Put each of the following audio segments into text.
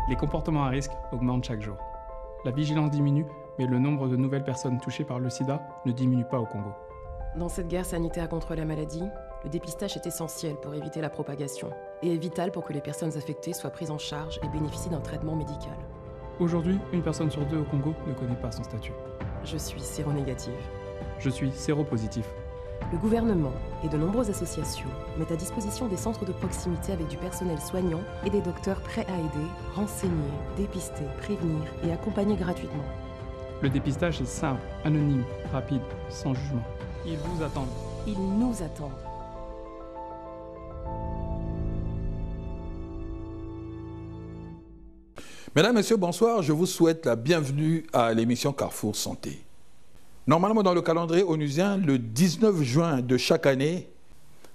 Les comportements à risque augmentent chaque jour. La vigilance diminue, mais le nombre de nouvelles personnes touchées par le sida ne diminue pas au Congo. Dans cette guerre sanitaire contre la maladie, le dépistage est essentiel pour éviter la propagation et est vital pour que les personnes affectées soient prises en charge et bénéficient d'un traitement médical. Aujourd'hui, une personne sur deux au Congo ne connaît pas son statut. Je suis séronégative. Je suis séropositif. Le gouvernement et de nombreuses associations mettent à disposition des centres de proximité avec du personnel soignant et des docteurs prêts à aider, renseigner, dépister, prévenir et accompagner gratuitement. Le dépistage est simple, anonyme, rapide, sans jugement. Ils vous attendent. Ils nous attendent. Mesdames, Messieurs, bonsoir. Je vous souhaite la bienvenue à l'émission Carrefour Santé. Normalement, dans le calendrier onusien, le 19 juin de chaque année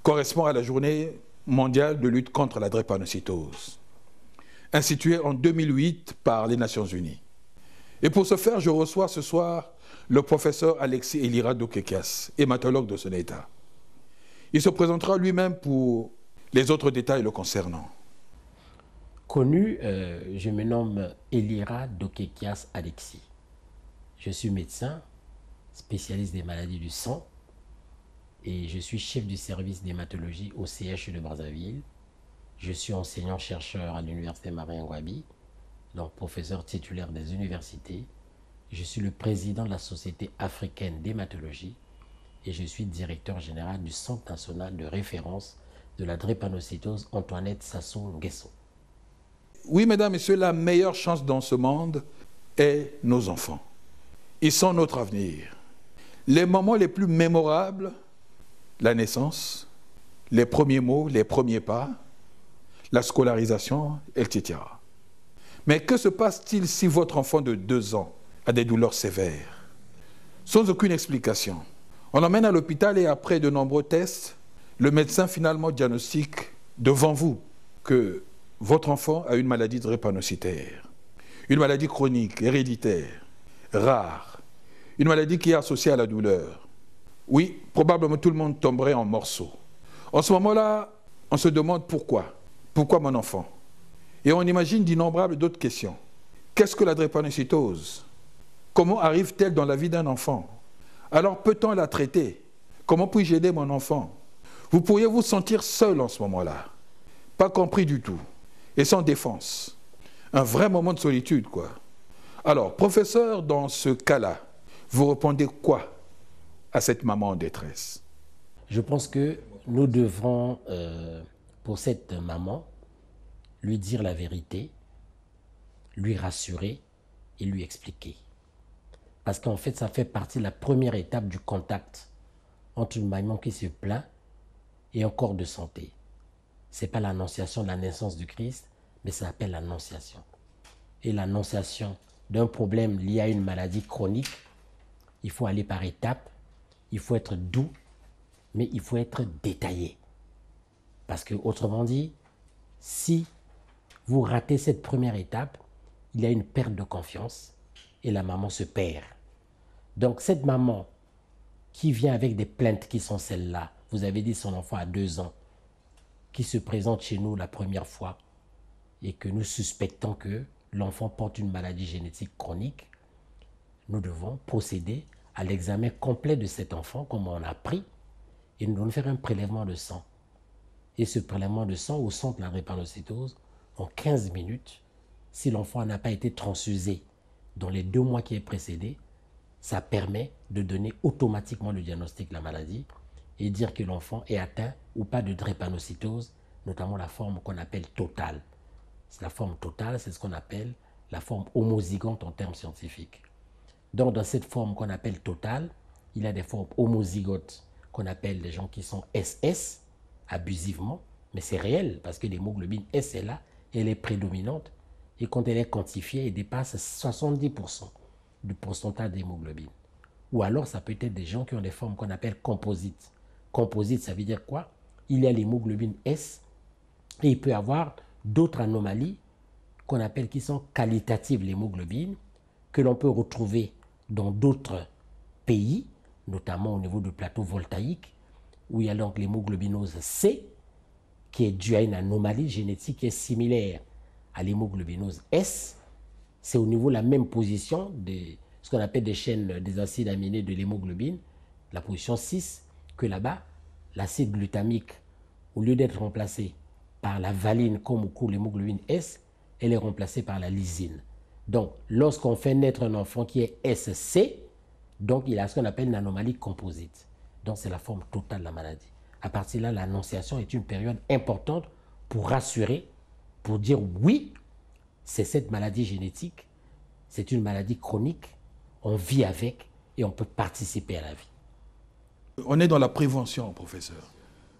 correspond à la journée mondiale de lutte contre la drépanocytose, instituée en 2008 par les Nations Unies. Et pour ce faire, je reçois ce soir le professeur Alexis Elira Dokekias, hématologue de son état. Il se présentera lui-même pour les autres détails le concernant. Connu, je me nomme Elira Dokekias Alexis. Je suis médecin, spécialiste des maladies du sang, et je suis chef du service d'hématologie au CHU de Brazzaville. Je suis enseignant-chercheur à l'université Marien-Ngouabi, donc professeur titulaire des universités. Je suis le président de la Société africaine d'hématologie et je suis directeur général du Centre national de référence de la drépanocytose Antoinette Sassou Nguesso. Oui, mesdames, messieurs, la meilleure chance dans ce monde est nos enfants. Ils sont notre avenir. Les moments les plus mémorables, la naissance, les premiers mots, les premiers pas, la scolarisation, etc. Mais que se passe-t-il si votre enfant de 2 ans a des douleurs sévères? Sans aucune explication. On l'emmène à l'hôpital et après de nombreux tests, le médecin finalement diagnostique devant vous que votre enfant a une maladie drépanocytaire, une maladie chronique, héréditaire, rare, une maladie qui est associée à la douleur. Oui, probablement tout le monde tomberait en morceaux. En ce moment-là, on se demande pourquoi. Pourquoi mon enfant? Et on imagine d'innombrables d'autres questions. Qu'est-ce que la drépanocytose? Comment arrive-t-elle dans la vie d'un enfant? Alors peut-on la traiter? Comment puis-je aider mon enfant? Vous pourriez vous sentir seul en ce moment-là, pas compris du tout, et sans défense. Un vrai moment de solitude, quoi. Alors, professeur, dans ce cas-là, vous répondez quoi à cette maman en détresse? Je pense que nous devrons, pour cette maman, lui dire la vérité, lui rassurer et lui expliquer. Parce qu'en fait, ça fait partie de la première étape du contact entre une maman qui se plaint et un corps de santé. Ce n'est pas l'annonciation de la naissance du Christ, mais ça s'appelle l'annonciation. Et l'annonciation d'un problème lié à une maladie chronique, il faut aller par étapes, il faut être doux, mais il faut être détaillé. Parce que, autrement dit, si vous ratez cette première étape, il y a une perte de confiance et la maman se perd. Donc cette maman qui vient avec des plaintes qui sont celles-là, vous avez dit son enfant a 2 ans, qui se présente chez nous la première fois et que nous suspectons que l'enfant porte une maladie génétique chronique, nous devons procéder à l'examen complet de cet enfant, comme on a pris, et nous devons faire un prélèvement de sang. Et ce prélèvement de sang au centre de la drépanocytose, en 15 minutes, si l'enfant n'a pas été transfusé dans les 2 mois qui est précédé, ça permet de donner automatiquement le diagnostic de la maladie et dire que l'enfant est atteint ou pas de drépanocytose, notamment la forme qu'on appelle totale. La forme totale, c'est ce qu'on appelle la forme homozygote en termes scientifiques. Donc, dans cette forme qu'on appelle totale, il y a des formes homozygotes qu'on appelle les gens qui sont SS, abusivement, mais c'est réel parce que l'hémoglobine S est là, elle est prédominante et quand elle est quantifiée, elle dépasse 70% du pourcentage d'hémoglobine. Ou alors, ça peut être des gens qui ont des formes qu'on appelle composites. Composite, ça veut dire quoi? Il y a l'hémoglobine S et il peut y avoir d'autres anomalies qu'on appelle qui sont qualitatives l'hémoglobine, que l'on peut retrouver dans d'autres pays, notamment au niveau du plateau voltaïque, où il y a donc l'hémoglobinose C, qui est due à une anomalie génétique qui est similaire à l'hémoglobinose S, c'est au niveau de la même position de ce qu'on appelle des chaînes des acides aminés de l'hémoglobine, la position 6, que là-bas, l'acide glutamique, au lieu d'être remplacé par la valine comme au cours de l'hémoglobine S, elle est remplacée par la lysine. Donc, lorsqu'on fait naître un enfant qui est SC, donc il a ce qu'on appelle une anomalie composite. Donc, c'est la forme totale de la maladie. À partir de là, l'annonciation est une période importante pour rassurer, pour dire oui, c'est cette maladie génétique, c'est une maladie chronique, on vit avec et on peut participer à la vie. On est dans la prévention, professeur.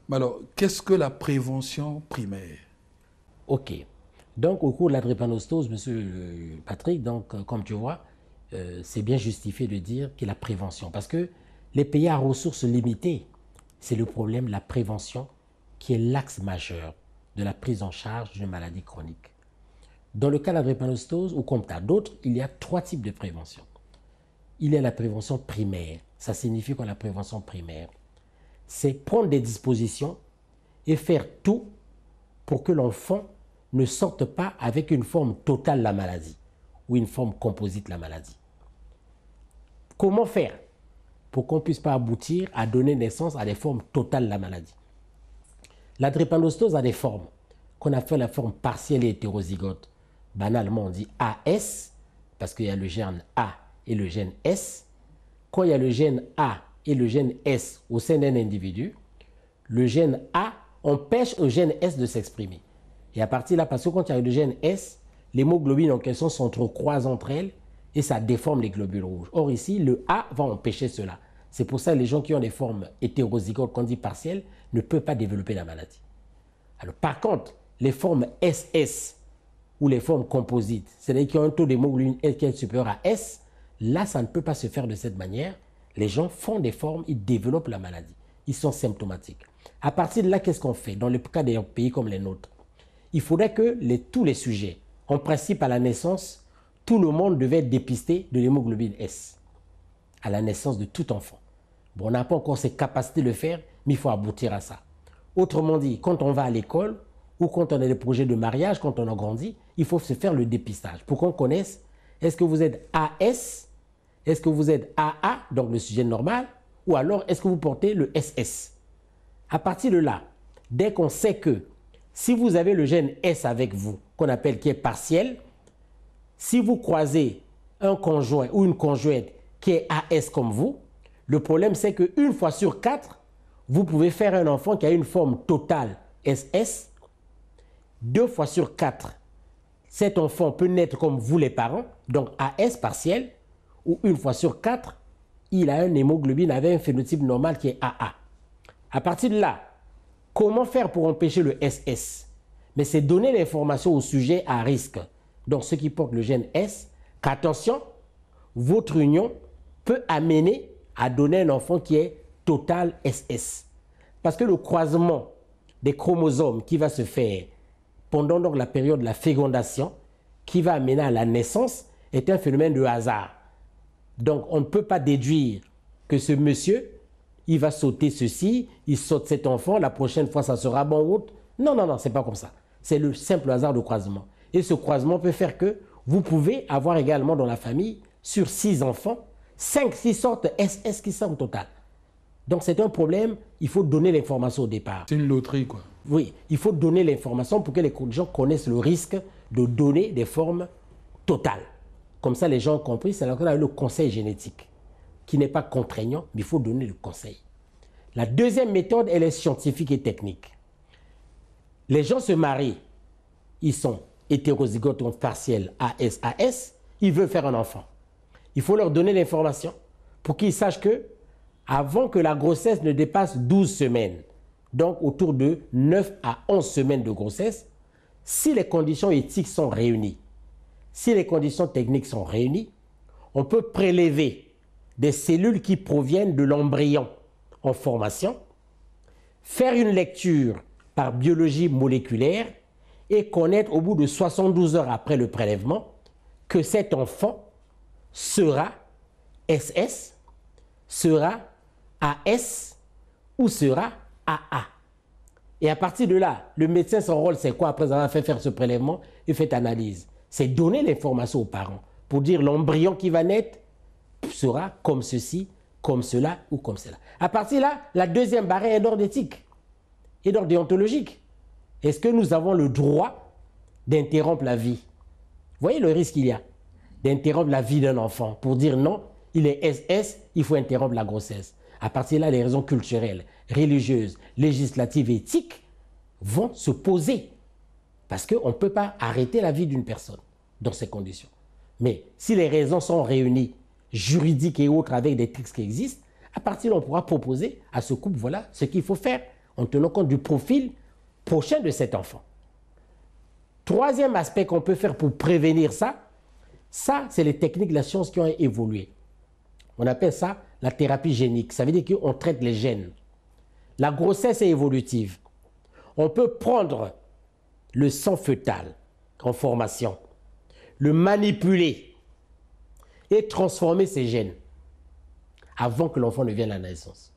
Mais alors, qu'est-ce que la prévention primaire? Ok. Donc, au cours de la drépanocytose, monsieur Patrick, donc, comme tu vois, c'est bien justifié de dire que la prévention, parce que les pays à ressources limitées, c'est le problème de la prévention qui est l'axe majeur de la prise en charge d'une maladie chronique. Dans le cas de la drépanocytose, ou comme tu as d'autres, il y a 3 types de prévention. Il y a la prévention primaire. Ça signifie quoi la prévention primaire? C'est prendre des dispositions et faire tout pour que l'enfant ne sorte pas avec une forme totale de la maladie ou une forme composite de la maladie. Comment faire pour qu'on ne puisse pas aboutir à donner naissance à des formes totales de la maladie? La drépanocytose a des formes qu'on appelle la forme partielle et hétérozygote. Banalement, on dit AS parce qu'il y a le gène A et le gène S. Quand il y a le gène A et le gène S au sein d'un individu, le gène A empêche au gène S de s'exprimer. Et à partir de là, parce que quand il y a le gène S, l'hémoglobine en question s'entrecroise entre elles et ça déforme les globules rouges. Or ici, le A va empêcher cela. C'est pour ça que les gens qui ont des formes hétérozygotes, qu'on dit partielles, ne peuvent pas développer la maladie. Alors, par contre, les formes SS ou les formes composites, c'est-à-dire qui ont un taux d'hémoglobine qui est supérieur à S, là, ça ne peut pas se faire de cette manière. Les gens font des formes, ils développent la maladie. Ils sont symptomatiques. À partir de là, qu'est-ce qu'on fait? Dans le cas des pays comme les nôtres, il faudrait que tous les sujets, en principe à la naissance, tout le monde devait être dépisté de l'hémoglobine S à la naissance de tout enfant. Bon, on n'a pas encore ces capacités de le faire, mais il faut aboutir à ça. Autrement dit, quand on va à l'école ou quand on a des projets de mariage, quand on a grandi, il faut se faire le dépistage pour qu'on connaisse est-ce que vous êtes AS, est-ce que vous êtes AA, donc le sujet normal, ou alors est-ce que vous portez le SS. À partir de là, dès qu'on sait que si vous avez le gène S avec vous, qu'on appelle qui est partiel, si vous croisez un conjoint ou une conjointe qui est AS comme vous, le problème c'est qu'une fois sur 4, vous pouvez faire un enfant qui a une forme totale SS. 2 fois sur 4, cet enfant peut naître comme vous les parents, donc AS partiel, ou 1 fois sur 4, il a un hémoglobine avec un phénotype normal qui est AA. À partir de là, comment faire pour empêcher le SS? Mais c'est donner l'information au sujet à risque, donc ceux qui portent le gène S, qu'attention, votre union peut amener à donner un enfant qui est total SS. Parce que le croisement des chromosomes qui va se faire pendant donc la période de la fécondation, qui va amener à la naissance, est un phénomène de hasard. Donc on ne peut pas déduire que ce monsieur, il va sauter ceci, il saute cet enfant, la prochaine fois ça sera bon ou autre. Non, non, non, c'est pas comme ça. C'est le simple hasard de croisement. Et ce croisement peut faire que vous pouvez avoir également dans la famille, sur 6 enfants, 5-6 sortes SS qui sont totales. Donc c'est un problème, il faut donner l'information au départ. C'est une loterie, quoi. Oui, il faut donner l'information pour que les gens connaissent le risque de donner des formes totales. Comme ça, les gens ont compris, c'est là qu'on a le conseil génétique, qui n'est pas contraignant, mais il faut donner le conseil. La deuxième méthode, elle est scientifique et technique. Les gens se marient, ils sont hétérozygotes ou partiels AS, ils veulent faire un enfant. Il faut leur donner l'information pour qu'ils sachent que, avant que la grossesse ne dépasse 12 semaines, donc autour de 9 à 11 semaines de grossesse, si les conditions éthiques sont réunies, si les conditions techniques sont réunies, on peut prélever des cellules qui proviennent de l'embryon en formation, faire une lecture par biologie moléculaire et connaître au bout de 72 heures après le prélèvement que cet enfant sera SS, sera AS ou sera AA. Et à partir de là, le médecin, son rôle, c'est quoi après avoir fait faire ce prélèvement? Il fait analyse. C'est donner l'information aux parents pour dire l'embryon qui va naître sera comme ceci, comme cela ou comme cela. À partir de là, la deuxième barrière est d'ordre éthique et d'ordre déontologique. Est-ce que nous avons le droit d'interrompre la vie? Vous voyez le risque qu'il y a d'interrompre la vie d'un enfant pour dire non, il est SS, il faut interrompre la grossesse. À partir de là, les raisons culturelles, religieuses, législatives et éthiques vont se poser. Parce qu'on ne peut pas arrêter la vie d'une personne dans ces conditions. Mais si les raisons sont réunies, juridiques et autres, avec des textes qui existent, à partir de là, on pourra proposer à ce couple, voilà ce qu'il faut faire, en tenant compte du profil prochain de cet enfant. Troisième aspect qu'on peut faire pour prévenir ça, c'est les techniques de la science qui ont évolué. On appelle ça la thérapie génique. Ça veut dire qu'on traite les gènes. La grossesse est évolutive. On peut prendre le sang fœtal en formation, le manipuler et transformer ces gènes avant que l'enfant ne vienne à la naissance.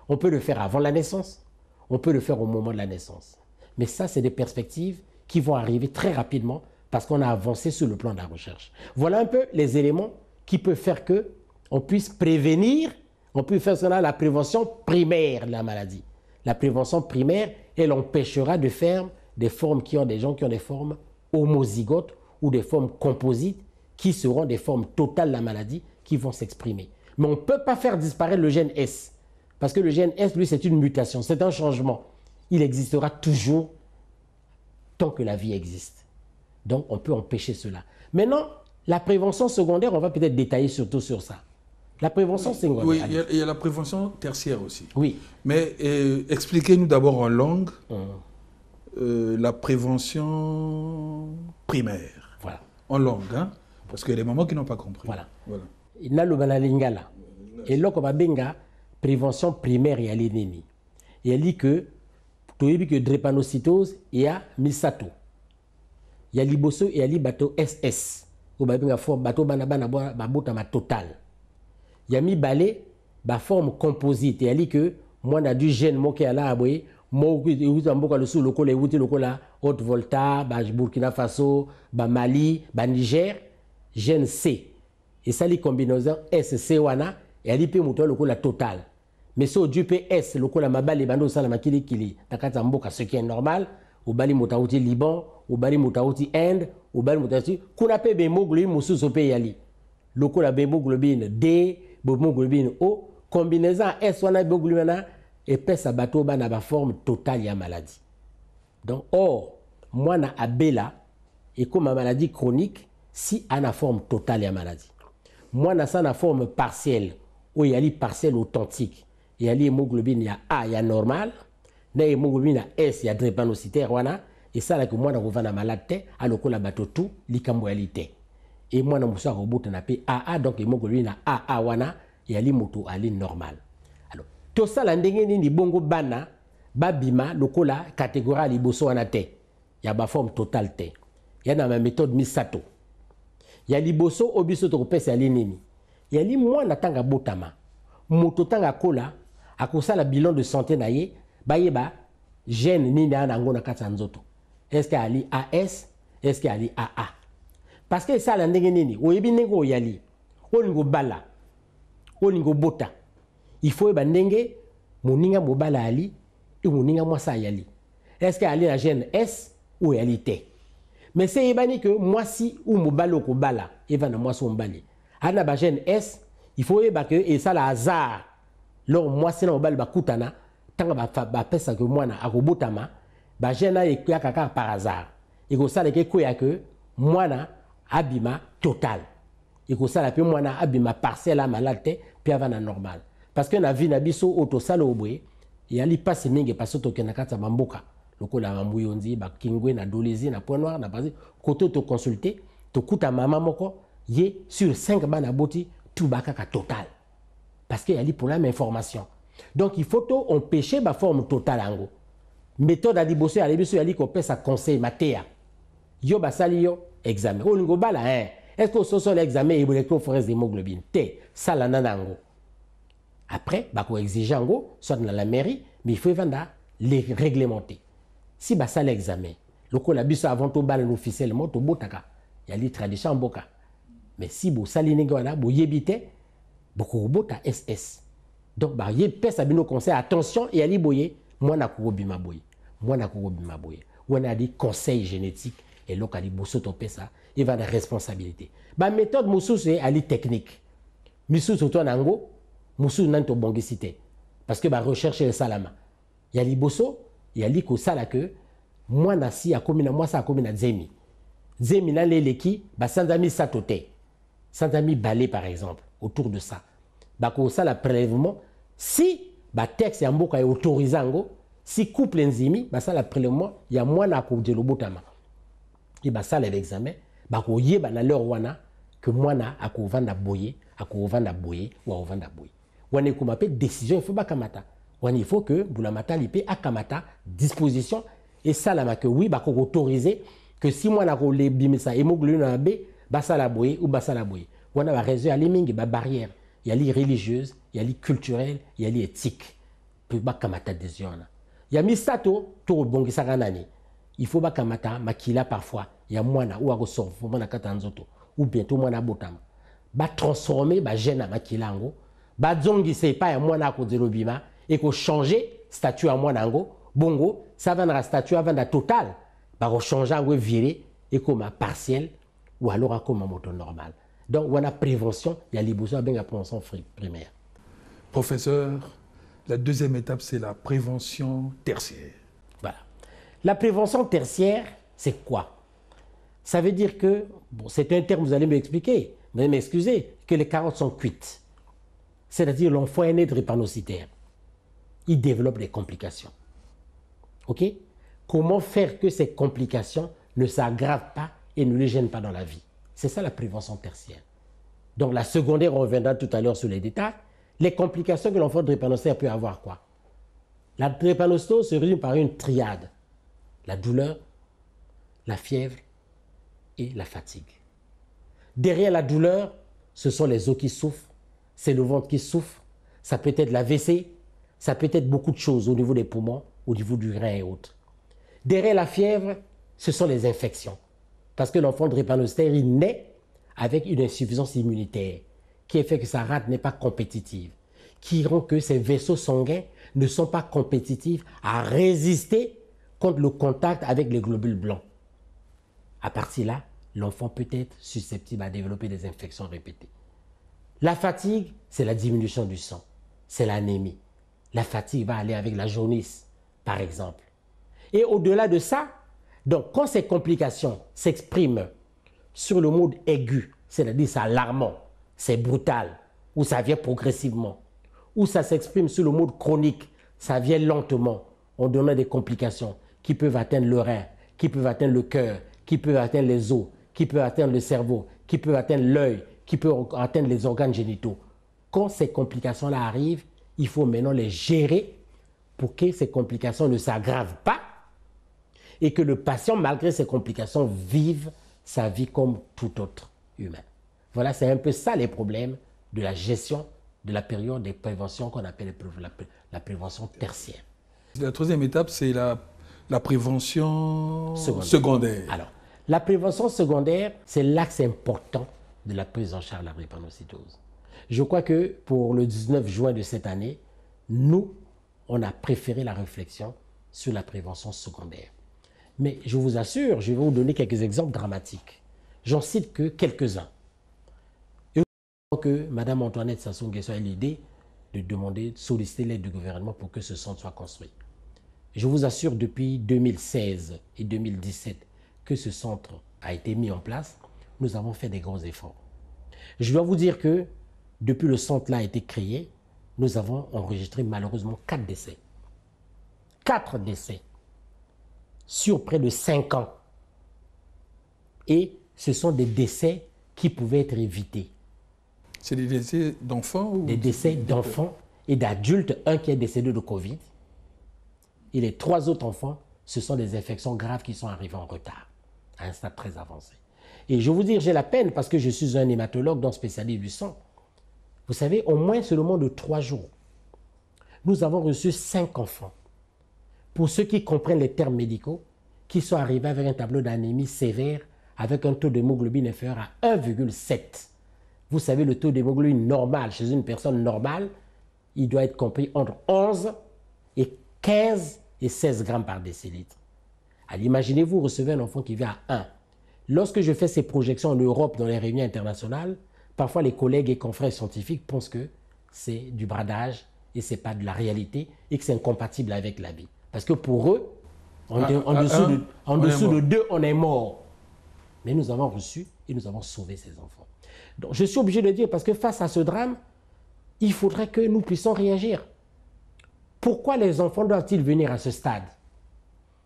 On peut le faire avant la naissance, on peut le faire au moment de la naissance. Mais ça, c'est des perspectives qui vont arriver très rapidement parce qu'on a avancé sur le plan de la recherche. Voilà un peu les éléments qui peuvent faire qu'on puisse prévenir, on peut faire cela la prévention primaire de la maladie. La prévention primaire, elle empêchera de faire des formes qui ont des gens qui ont des formes homozygotes ou des formes composites qui seront des formes totales de la maladie qui vont s'exprimer. Mais on ne peut pas faire disparaître le gène S. Parce que le gène S, lui, c'est une mutation, c'est un changement. Il existera toujours tant que la vie existe. Donc, on peut empêcher cela. Maintenant, la prévention secondaire, on va peut-être détailler surtout sur ça. La prévention secondaire. Oui, il y a la prévention tertiaire aussi. Oui. Mais expliquez-nous d'abord en langue la prévention primaire. Voilà. En langue, hein? Parce qu'il y a des mamans qui n'ont pas compris. Voilà. Voilà. Il y a le lingala. Et là, on va benga prévention primaire et alinini. Et elle dit que que drépanocytose il y a misato. Il y a liboso et il y a libato SS. Ou benga forme bato banabana babota ma total. Il y a mi balé ba forme composite. Et elle dit que moi na du gène mo qui a là aboye mo qui mboka le sous le col et wuti le cola Haute Volta, ba Burkina Faso, ba Mali, ba Niger, gène C. Et ça les combinaisons SC wana et elle peut monter le cola total. Mais si au GPS, le coup la mabali bando sala makili kili, takata mboka ce qui est normal, au bali motauti Liban, au bali motauti Inde, au bali motauti, kuna pe bémoglobine musu sope yali. Le coup la bémoglobine D, bémoglobine O, combinaison S wana bémoglobine épaisse à bateau bana ba forme totale ya maladie. Donc or, moi na abela et comme ma maladie chronique, si a na forme totale ya maladie. Moi na sa na forme partielle, ou yali partielle authentique. Il y a l'hémoglobine, il y a A, il y a normal. Dans l'hémoglobine, il y a S, il y a drépanocytaire. Et ça, là, que moi, je vais à malade, à l'eau, la bateau tout, l'icamboalité. Et moi, je vais au bout de AA, donc l'hémoglobine, AA, il y a l'hémoto, il y a normal. Alors, tout ça, là, ni bongo bana, babima, le cola, catégorie, liboso, il y a ma forme totale. Il y a dans ma méthode Misato. Il y a liboso, obiso, tropez, il y a l'inini. Il y a li, moi, n'attends botama. Mototanga kola, à cause la bilan de santé naie, bayeba, gène ni na ngona katsanzoto. Est-ce qu'il y a AS, est-ce qu'il y a AA? Parce que ça, la nini, oyebi nengo yali, oningo bala, oningo bota. Il faut nenge, moninga mobala ali, et moninga mwasa yali. Est-ce qu'il y a la gène S ou yali T? Mais c'est ebani que moi si ou mobalo ko bala, eva na mwaso mbali. Ana ba gène S, il faut que et ça le hasard. Lors moi c'est dans bal bakutana, tant ba pesa que moi na akobotama, ba gène et kaka par hasard. Et que ça le que moi na abima total. Et que ça la pe moi na abima partiel à malade puis avant na normal. Parce que na vie na biso auto salo obwe, et ali passe mingi parce que na kata mamboka. Lokola mambuyonzi ba kingwe na dolezi na point noir na base côté te consulter, to kuta mama moko yé sur 5 bana boti tout bakaka total. Parce qu'il y a les problèmes d'information. Donc il faut empêcher la forme totale ango. Méthode à diboser à l'émission, il y a qu'on peut sa conseil matéa. Yo basali yo examen. O lingo bala hein. Est-ce que ce sont l'examen électrophorèse d'hémoglobine T ça la nanango. Après bah ko exiger ango soit dans la mairie, mais il faut vendre les réglementer. Si bah ça l'examen, le coup la bus avant tout bal officiellement to botaka, il y a les traditions boka. Mais si vous salez négona, vous yébite, beaucoup bota SS. Donc bah yé pèse à bino conseil attention et ali boye, moi na ko bima boye. Moi na ko bima boye. On a dit conseil génétique et local ali bosso to pesa, il va de responsabilité. Bah méthode moussou c'est ali technique. Missou surtout nango, moussou nan to bongisité. Parce que bah rechercher le salama. Il y a li bosso, il y a li ko sala que moi nasi a komina moi ça a komina zemi. Zemi na leleki ba sans ami satote. Sans ami balai par exemple autour de ça. Ba ko sala prélèvement si ba texte ya mboka est autorisé ngo si couple nzimi ba sala prélèvement ya moi na ko de lobotama. Et ba sala l'examen ba ko yeba na leur wana que moi na ako vanda boyer, ako vanda boyer ou ako vanda boyer. Wana ko m'appelle décision il faut ba kamata. Il faut que Boulamata lipe akamata disposition et ça là que oui bah qu'on autorisé que si moi na ko le bimisa hémoglobine na B bah ça la boye ou bah ça la boye. On a la raison à liming bah barrière il y a les religieuses il y a les culturelles il y a les éthiques pour bah kamata décision là. Il y a misato to bongi saranani. Il faut bah kamata makila parfois il y a moi na ou à ressort faut moi na katanzoto ou bientôt moi na botam. Bah transformer bah gène à makila ngo bah zongi c'est pas ya moi na ko delobima et qu'on changer statut à moi nango bongo ça va dans la statut avant la totale bah on change en virer et comme un partiel ou alors comme un moto normal donc on a prévention il y a les besoins bien la prévention primaire. Professeur, la deuxième étape c'est la prévention tertiaire. Voilà, la prévention tertiaire c'est quoi? Ça veut dire que bon c'est un terme vous allez m'expliquer vous allez m'excuser que les carottes sont cuites c'est-à-dire l'enfant est né de drépanocytaire. Il développe des complications. OK? Comment faire que ces complications ne s'aggravent pas et ne les gênent pas dans la vie? C'est ça la prévention tertiaire. Donc la secondaire, on reviendra tout à l'heure sur les détails. Les complications que l'enfant drépanocytaire peut avoir quoi? La drépanocytose se résume par une triade. La douleur, la fièvre et la fatigue. Derrière la douleur, ce sont les os qui souffrent, c'est le ventre qui souffre, ça peut être l'AVC, ça peut être beaucoup de choses au niveau des poumons, au niveau du rein et autres. Derrière la fièvre, ce sont les infections. Parce que l'enfant drépanocytaire, il naît avec une insuffisance immunitaire qui fait que sa rate n'est pas compétitive, qui rend que ses vaisseaux sanguins ne sont pas compétitifs à résister contre le contact avec les globules blancs. À partir de là, l'enfant peut être susceptible à développer des infections répétées. La fatigue, c'est la diminution du sang, c'est l'anémie. La fatigue va aller avec la jaunisse, par exemple. Et au-delà de ça, donc quand ces complications s'expriment sur le mode aigu, c'est-à-dire c'est alarmant, c'est brutal, ou ça vient progressivement, ou ça s'exprime sur le mode chronique, ça vient lentement, on donne des complications qui peuvent atteindre le rein, qui peuvent atteindre le cœur, qui peuvent atteindre les os, qui peuvent atteindre le cerveau, qui peuvent atteindre l'œil, qui peuvent atteindre les organes génitaux. Quand ces complications-là arrivent, il faut maintenant les gérer pour que ces complications ne s'aggravent pas et que le patient, malgré ces complications, vive sa vie comme tout autre humain. Voilà, c'est un peu ça les problèmes de la gestion de la période des préventions qu'on appelle la prévention tertiaire. La troisième étape, c'est la prévention secondaire. Alors, la prévention secondaire, c'est l'axe important de la prise en charge de la drépanocytose. Je crois que pour le 19 juin de cette année, nous, on a préféré la réflexion sur la prévention secondaire. Mais je vous assure, je vais vous donner quelques exemples dramatiques. J'en cite que quelques-uns. Et que Mme Antoinette Sassou Nguesso a l'idée de demander, de solliciter l'aide du gouvernement pour que ce centre soit construit. Je vous assure, depuis 2016 et 2017 que ce centre a été mis en place, nous avons fait des grands efforts. Je dois vous dire que depuis le centre-là a été créé, nous avons enregistré malheureusement 4 décès. 4 décès sur près de 5 ans. Et ce sont des décès qui pouvaient être évités. C'est des décès d'enfants ou... Des décès d'enfants et d'adultes, un qui est décédé de Covid. Et les 3 autres enfants, ce sont des infections graves qui sont arrivées en retard, à un stade très avancé. Et je vous dis, j'ai la peine parce que je suis un hématologue donc spécialiste du sang. Vous savez, au moins seulement de 3 jours, nous avons reçu 5 enfants pour ceux qui comprennent les termes médicaux, qui sont arrivés avec un tableau d'anémie sévère, avec un taux d'hémoglobine inférieur à 1,7. Vous savez, le taux d'hémoglobine normal chez une personne normale, il doit être compris entre 11 et 15 et 16 grammes par décilitre. Alors imaginez-vous recevez un enfant qui vient à 1. Lorsque je fais ces projections en Europe dans les réunions internationales, parfois les collègues et confrères scientifiques pensent que c'est du bradage et ce n'est pas de la réalité et que c'est incompatible avec la vie. Parce que pour eux, en dessous de 2, on est mort. Mais nous avons reçu et nous avons sauvé ces enfants. Donc je suis obligé de dire, parce que face à ce drame, il faudrait que nous puissions réagir. Pourquoi les enfants doivent-ils venir à ce stade?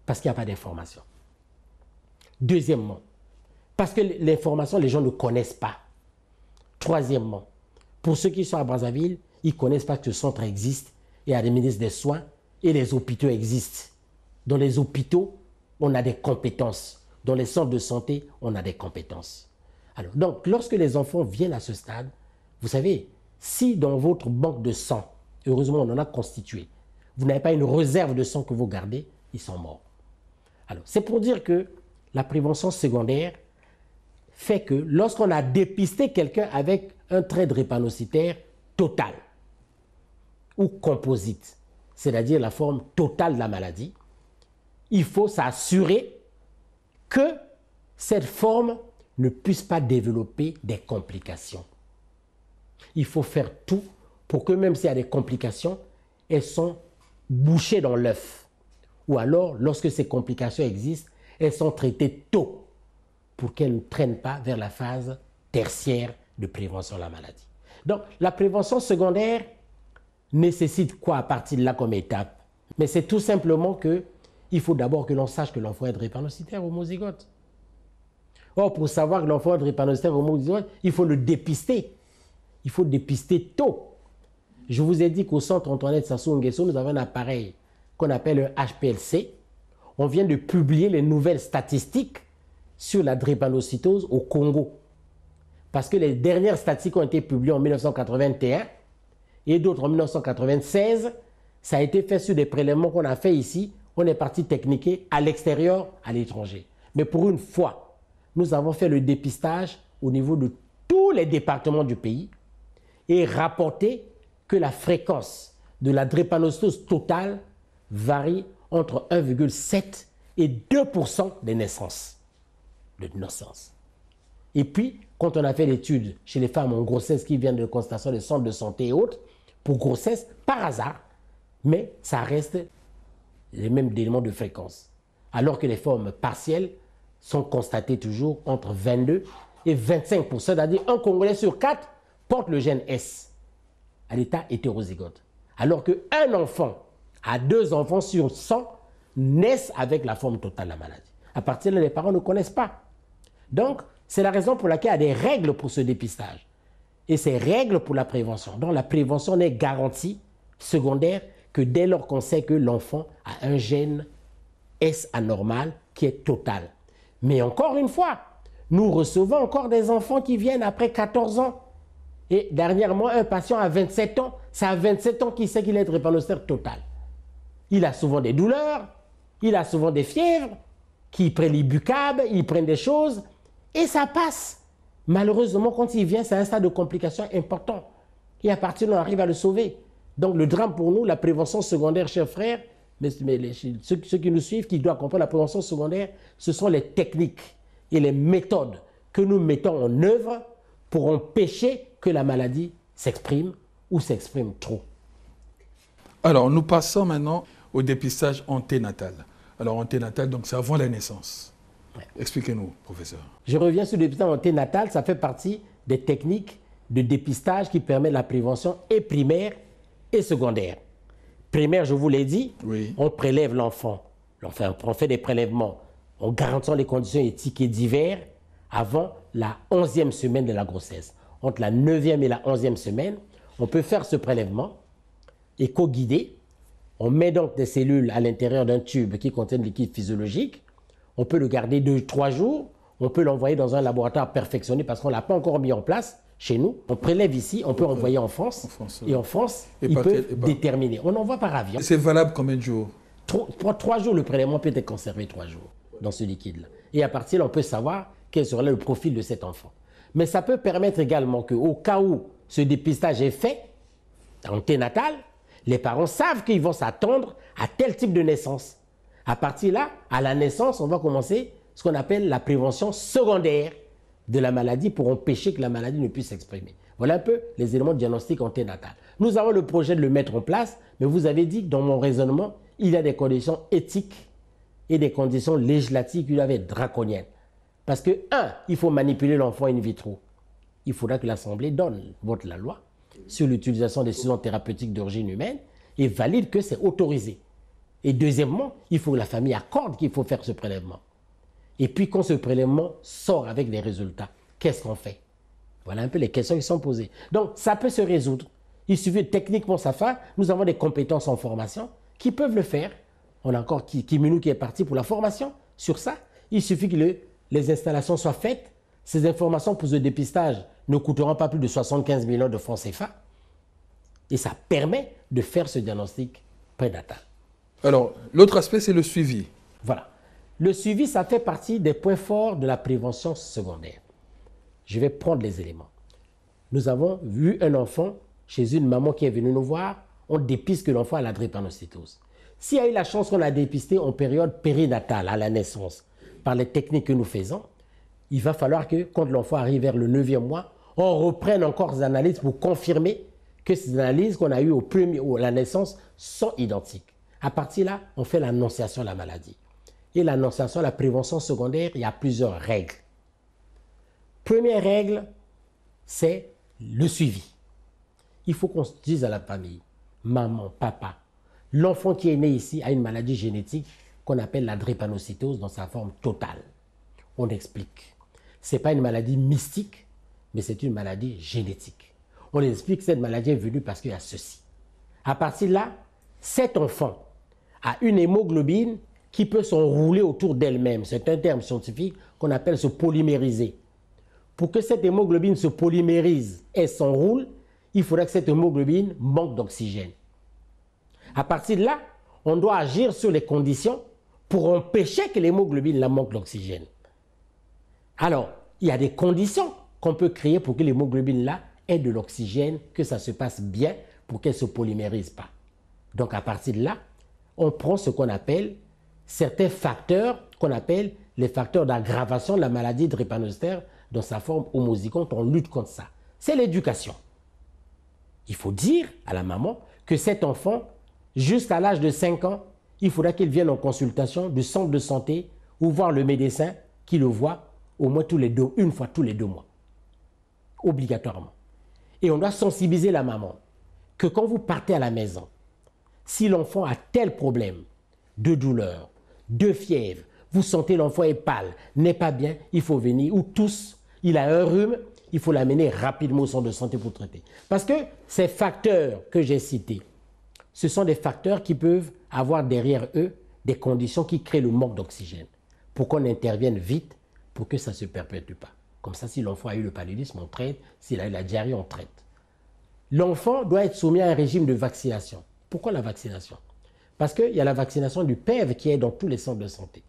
Parce qu'il n'y a pas d'information. Deuxièmement, parce que l'information, les gens ne connaissent pas. Troisièmement, pour ceux qui sont à Brazzaville, ils ne connaissent pas que ce centre existe et administre des soins et les hôpitaux existent. Dans les hôpitaux, on a des compétences. Dans les centres de santé, on a des compétences. Alors, donc, lorsque les enfants viennent à ce stade, vous savez, si dans votre banque de sang, heureusement on en a constitué, vous n'avez pas une réserve de sang que vous gardez, ils sont morts. Alors, c'est pour dire que la prévention secondaire fait que lorsqu'on a dépisté quelqu'un avec un trait drépanocytaire total ou composite, c'est-à-dire la forme totale de la maladie, il faut s'assurer que cette forme ne puisse pas développer des complications. Il faut faire tout pour que même s'il y a des complications, elles sont bouchées dans l'œuf. Ou alors, lorsque ces complications existent, elles sont traitées tôt pour qu'elles ne traînent pas vers la phase tertiaire de prévention de la maladie. Donc, la prévention secondaire nécessite quoi à partir de là comme étape? Mais c'est tout simplement qu'il faut d'abord que l'on sache que l'enfant est drépanocytaire homozygote. Or, pour savoir que l'enfant est drépanocytaire homozygote, il faut le dépister. Il faut dépister tôt. Je vous ai dit qu'au centre Antoinette Sassou Nguesso, nous avons un appareil qu'on appelle un HPLC. On vient de publier les nouvelles statistiques sur la drépanocytose au Congo. Parce que les dernières statistiques ont été publiées en 1981 et d'autres en 1996. Ça a été fait sur des prélèvements qu'on a fait ici. On est parti techniquer à l'extérieur, à l'étranger. Mais pour une fois, nous avons fait le dépistage au niveau de tous les départements du pays et rapporté que la fréquence de la drépanocytose totale varie entre 1,7 et 2% des naissances. Et puis, quand on a fait l'étude chez les femmes en grossesse qui viennent de constatation des centres de santé et autres, pour grossesse, par hasard, mais ça reste les mêmes éléments de fréquence. Alors que les formes partielles sont constatées toujours entre 22 et 25%, c'est-à-dire un Congolais sur 4 porte le gène S à l'état hétérozygote. Alors qu'un enfant à 2 enfants sur 100 naissent avec la forme totale de la maladie. À partir de là, les parents ne connaissent pas. Donc, c'est la raison pour laquelle il y a des règles pour ce dépistage. Et ces règles pour la prévention. Donc, la prévention n'est garantie secondaire que dès lors qu'on sait que l'enfant a un gène S anormal qui est total. Mais encore une fois, nous recevons encore des enfants qui viennent après 14 ans. Et dernièrement, un patient à 27 ans, c'est à 27 ans qu'il sait qu'il est drépanocytaire total. Il a souvent des douleurs, il a souvent des fièvres, qu'il prend l'ibucab, il prend des choses, et ça passe. Malheureusement, quand il vient, c'est un stade de complication important. Et à partir de là, on arrive à le sauver. Donc le drame pour nous, la prévention secondaire, chers frères, mais ceux qui nous suivent, qui doivent comprendre la prévention secondaire, ce sont les techniques et les méthodes que nous mettons en œuvre pour empêcher que la maladie s'exprime ou s'exprime trop. Alors, nous passons maintenant au dépistage anténatal. Alors, anténatal, donc c'est avant la naissance. Ouais. Expliquez-nous, professeur. Je reviens sur le dépistage anténatal, ça fait partie des techniques de dépistage qui permettent la prévention et primaire et secondaire. Primaire, je vous l'ai dit, oui. On prélève l'enfant. Enfin, on fait des prélèvements en garantissant les conditions éthiques et diverses avant la 11e semaine de la grossesse. Entre la 9e et la 11e semaine, on peut faire ce prélèvement éco-guidé. On met donc des cellules à l'intérieur d'un tube qui contient de liquide physiologique. On peut le garder 2-3 jours. On peut l'envoyer dans un laboratoire perfectionné parce qu'on ne l'a pas encore mis en place chez nous. On prélève ici, on peut envoyer en France. Et en France, il peut déterminer. On envoie par avion. C'est valable combien de jours? Pour 3 jours, le prélèvement peut être conservé 3 jours dans ce liquide-là. Et à partir de là, on peut savoir quel sera le profil de cet enfant. Mais ça peut permettre également qu'au cas où ce dépistage est fait, anténatal, les parents savent qu'ils vont s'attendre à tel type de naissance. À partir de là, à la naissance, on va commencer ce qu'on appelle la prévention secondaire de la maladie pour empêcher que la maladie ne puisse s'exprimer. Voilà un peu les éléments de diagnostic anténatal. Nous avons le projet de le mettre en place, mais vous avez dit que dans mon raisonnement, il y a des conditions éthiques et des conditions législatives qui doivent être draconiennes. Parce que, il faut manipuler l'enfant in vitro. Il faudra que l'Assemblée vote la loi sur l'utilisation des substances thérapeutiques d'origine humaine et valide que c'est autorisé. Et deuxièmement, il faut que la famille accorde qu'il faut faire ce prélèvement. Et puis quand ce prélèvement sort avec des résultats, qu'est-ce qu'on fait? Voilà un peu les questions qui sont posées. Donc ça peut se résoudre. Il suffit techniquement ça fait. Nous avons des compétences en formation qui peuvent le faire. On a encore Kiminou qui est parti pour la formation sur ça. Il suffit que les installations soient faites. Ces informations pour ce dépistage ne coûteront pas plus de 75 millions de francs CFA. Et ça permet de faire ce diagnostic prénatal. Alors, l'autre aspect, c'est le suivi. Voilà. Le suivi, ça fait partie des points forts de la prévention secondaire. Je vais prendre les éléments. Nous avons vu un enfant chez une maman qui est venue nous voir. On dépiste que l'enfant a la drépanocytose. S'il y a eu la chance qu'on l'a dépisté en période périnatale, à la naissance, par les techniques que nous faisons, il va falloir que, quand l'enfant arrive vers le 9e mois, on reprenne encore des analyses pour confirmer que ces analyses qu'on a eues à la naissance sont identiques. À partir de là, on fait l'annonciation de la maladie. Et l'annonciation, la prévention secondaire, il y a plusieurs règles. Première règle, c'est le suivi. Il faut qu'on se dise à la famille, maman, papa, l'enfant qui est né ici a une maladie génétique qu'on appelle la drépanocytose dans sa forme totale. On explique. Ce n'est pas une maladie mystique, mais c'est une maladie génétique. On explique que cette maladie est venue parce qu'il y a ceci. À partir de là, cet enfant a une hémoglobine qui peut s'enrouler autour d'elle-même. C'est un terme scientifique qu'on appelle se polymériser. Pour que cette hémoglobine se polymérise et s'enroule, il faudrait que cette hémoglobine manque d'oxygène. À partir de là, on doit agir sur les conditions pour empêcher que l'hémoglobine manque d'oxygène. Alors, il y a des conditions qu'on peut créer pour que l'hémoglobine ait de l'oxygène, que ça se passe bien pour qu'elle ne se polymérise pas. Donc, à partir de là, on prend ce qu'on appelle certains facteurs qu'on appelle les facteurs d'aggravation de la maladie drépanocytaire dans sa forme homozygote. On lutte contre ça. C'est l'éducation. Il faut dire à la maman que cet enfant, jusqu'à l'âge de 5 ans, il faudra qu'il vienne en consultation du centre de santé ou voir le médecin qui le voit au moins une fois tous les 2 mois. Obligatoirement. Et on doit sensibiliser la maman que quand vous partez à la maison, si l'enfant a tel problème de douleur, de fièvre, vous sentez l'enfant est pâle, n'est pas bien, il faut venir, ou tous, il a un rhume, il faut l'amener rapidement au centre de santé pour traiter. Parce que ces facteurs que j'ai cités, ce sont des facteurs qui peuvent avoir derrière eux des conditions qui créent le manque d'oxygène. Pour qu'on intervienne vite, pour que ça ne se perpétue pas. Comme ça, si l'enfant a eu le paludisme, on traite. S'il a eu la diarrhée, on traite. L'enfant doit être soumis à un régime de vaccination. Pourquoi la vaccination? Parce qu'il y a la vaccination du PEV qui est dans tous les centres de santé.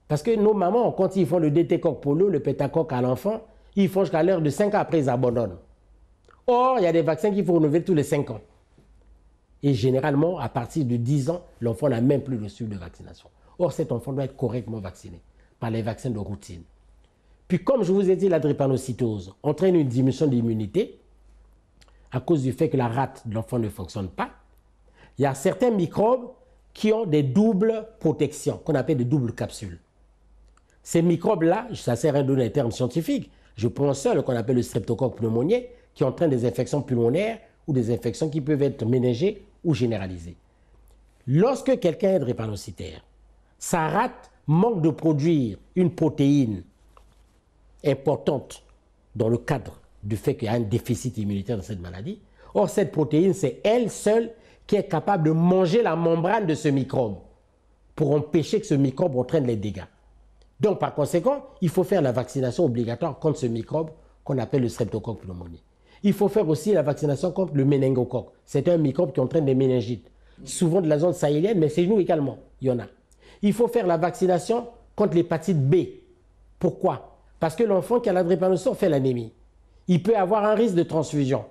Parce que nos mamans, quand ils font le DT-coq polio, le pétacoque à l'enfant, ils font jusqu'à l'heure de 5 ans, après ils abandonnent. Or, il y a des vaccins qu'il faut renouveler tous les 5 ans. Et généralement, à partir de 10 ans, l'enfant n'a même plus le suivi de vaccination. Or, cet enfant doit être correctement vacciné par les vaccins de routine. Puis, comme je vous ai dit, la drépanocytose entraîne une diminution de l'immunité à cause du fait que la rate de l'enfant ne fonctionne pas. Il y a certains microbes qui ont des doubles protections, qu'on appelle des doubles capsules. Ces microbes-là, ça sert à donner un terme scientifique. Je prends seul qu'on appelle le streptocoque pneumoniae, qui entraîne des infections pulmonaires ou des infections qui peuvent être méningées ou généralisées. Lorsque quelqu'un est drépanocytaire, sa rate manque de produire une protéine importante dans le cadre du fait qu'il y a un déficit immunitaire dans cette maladie. Or, cette protéine, c'est elle seule qui est capable de manger la membrane de ce microbe pour empêcher que ce microbe entraîne les dégâts. Donc, par conséquent, il faut faire la vaccination obligatoire contre ce microbe qu'on appelle le streptocoque pneumoniae. Il faut faire aussi la vaccination contre le méningocoque. C'est un microbe qui entraîne des méningites. souvent de la zone sahélienne, mais chez nous également, il y en a. Il faut faire la vaccination contre l'hépatite B. Pourquoi? Parce que l'enfant qui a la drépanocytose fait l'anémie. Il peut avoir un risque de transfusion.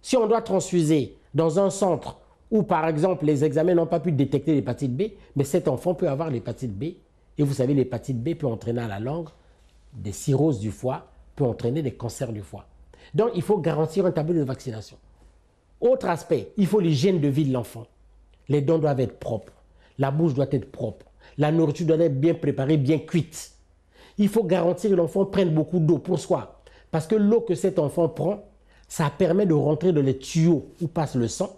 Si on doit transfuser dans un centre où, par exemple, les examens n'ont pas pu détecter l'hépatite B, mais cet enfant peut avoir l'hépatite B. Et vous savez, l'hépatite B peut entraîner à la longue des cirrhoses du foie, peut entraîner des cancers du foie. Donc, il faut garantir un tableau de vaccination. Autre aspect, il faut l'hygiène de vie de l'enfant. Les dents doivent être propres, la bouche doit être propre, la nourriture doit être bien préparée, bien cuite. Il faut garantir que l'enfant prenne beaucoup d'eau pour soi. Parce que l'eau que cet enfant prend, ça permet de rentrer dans les tuyaux où passe le sang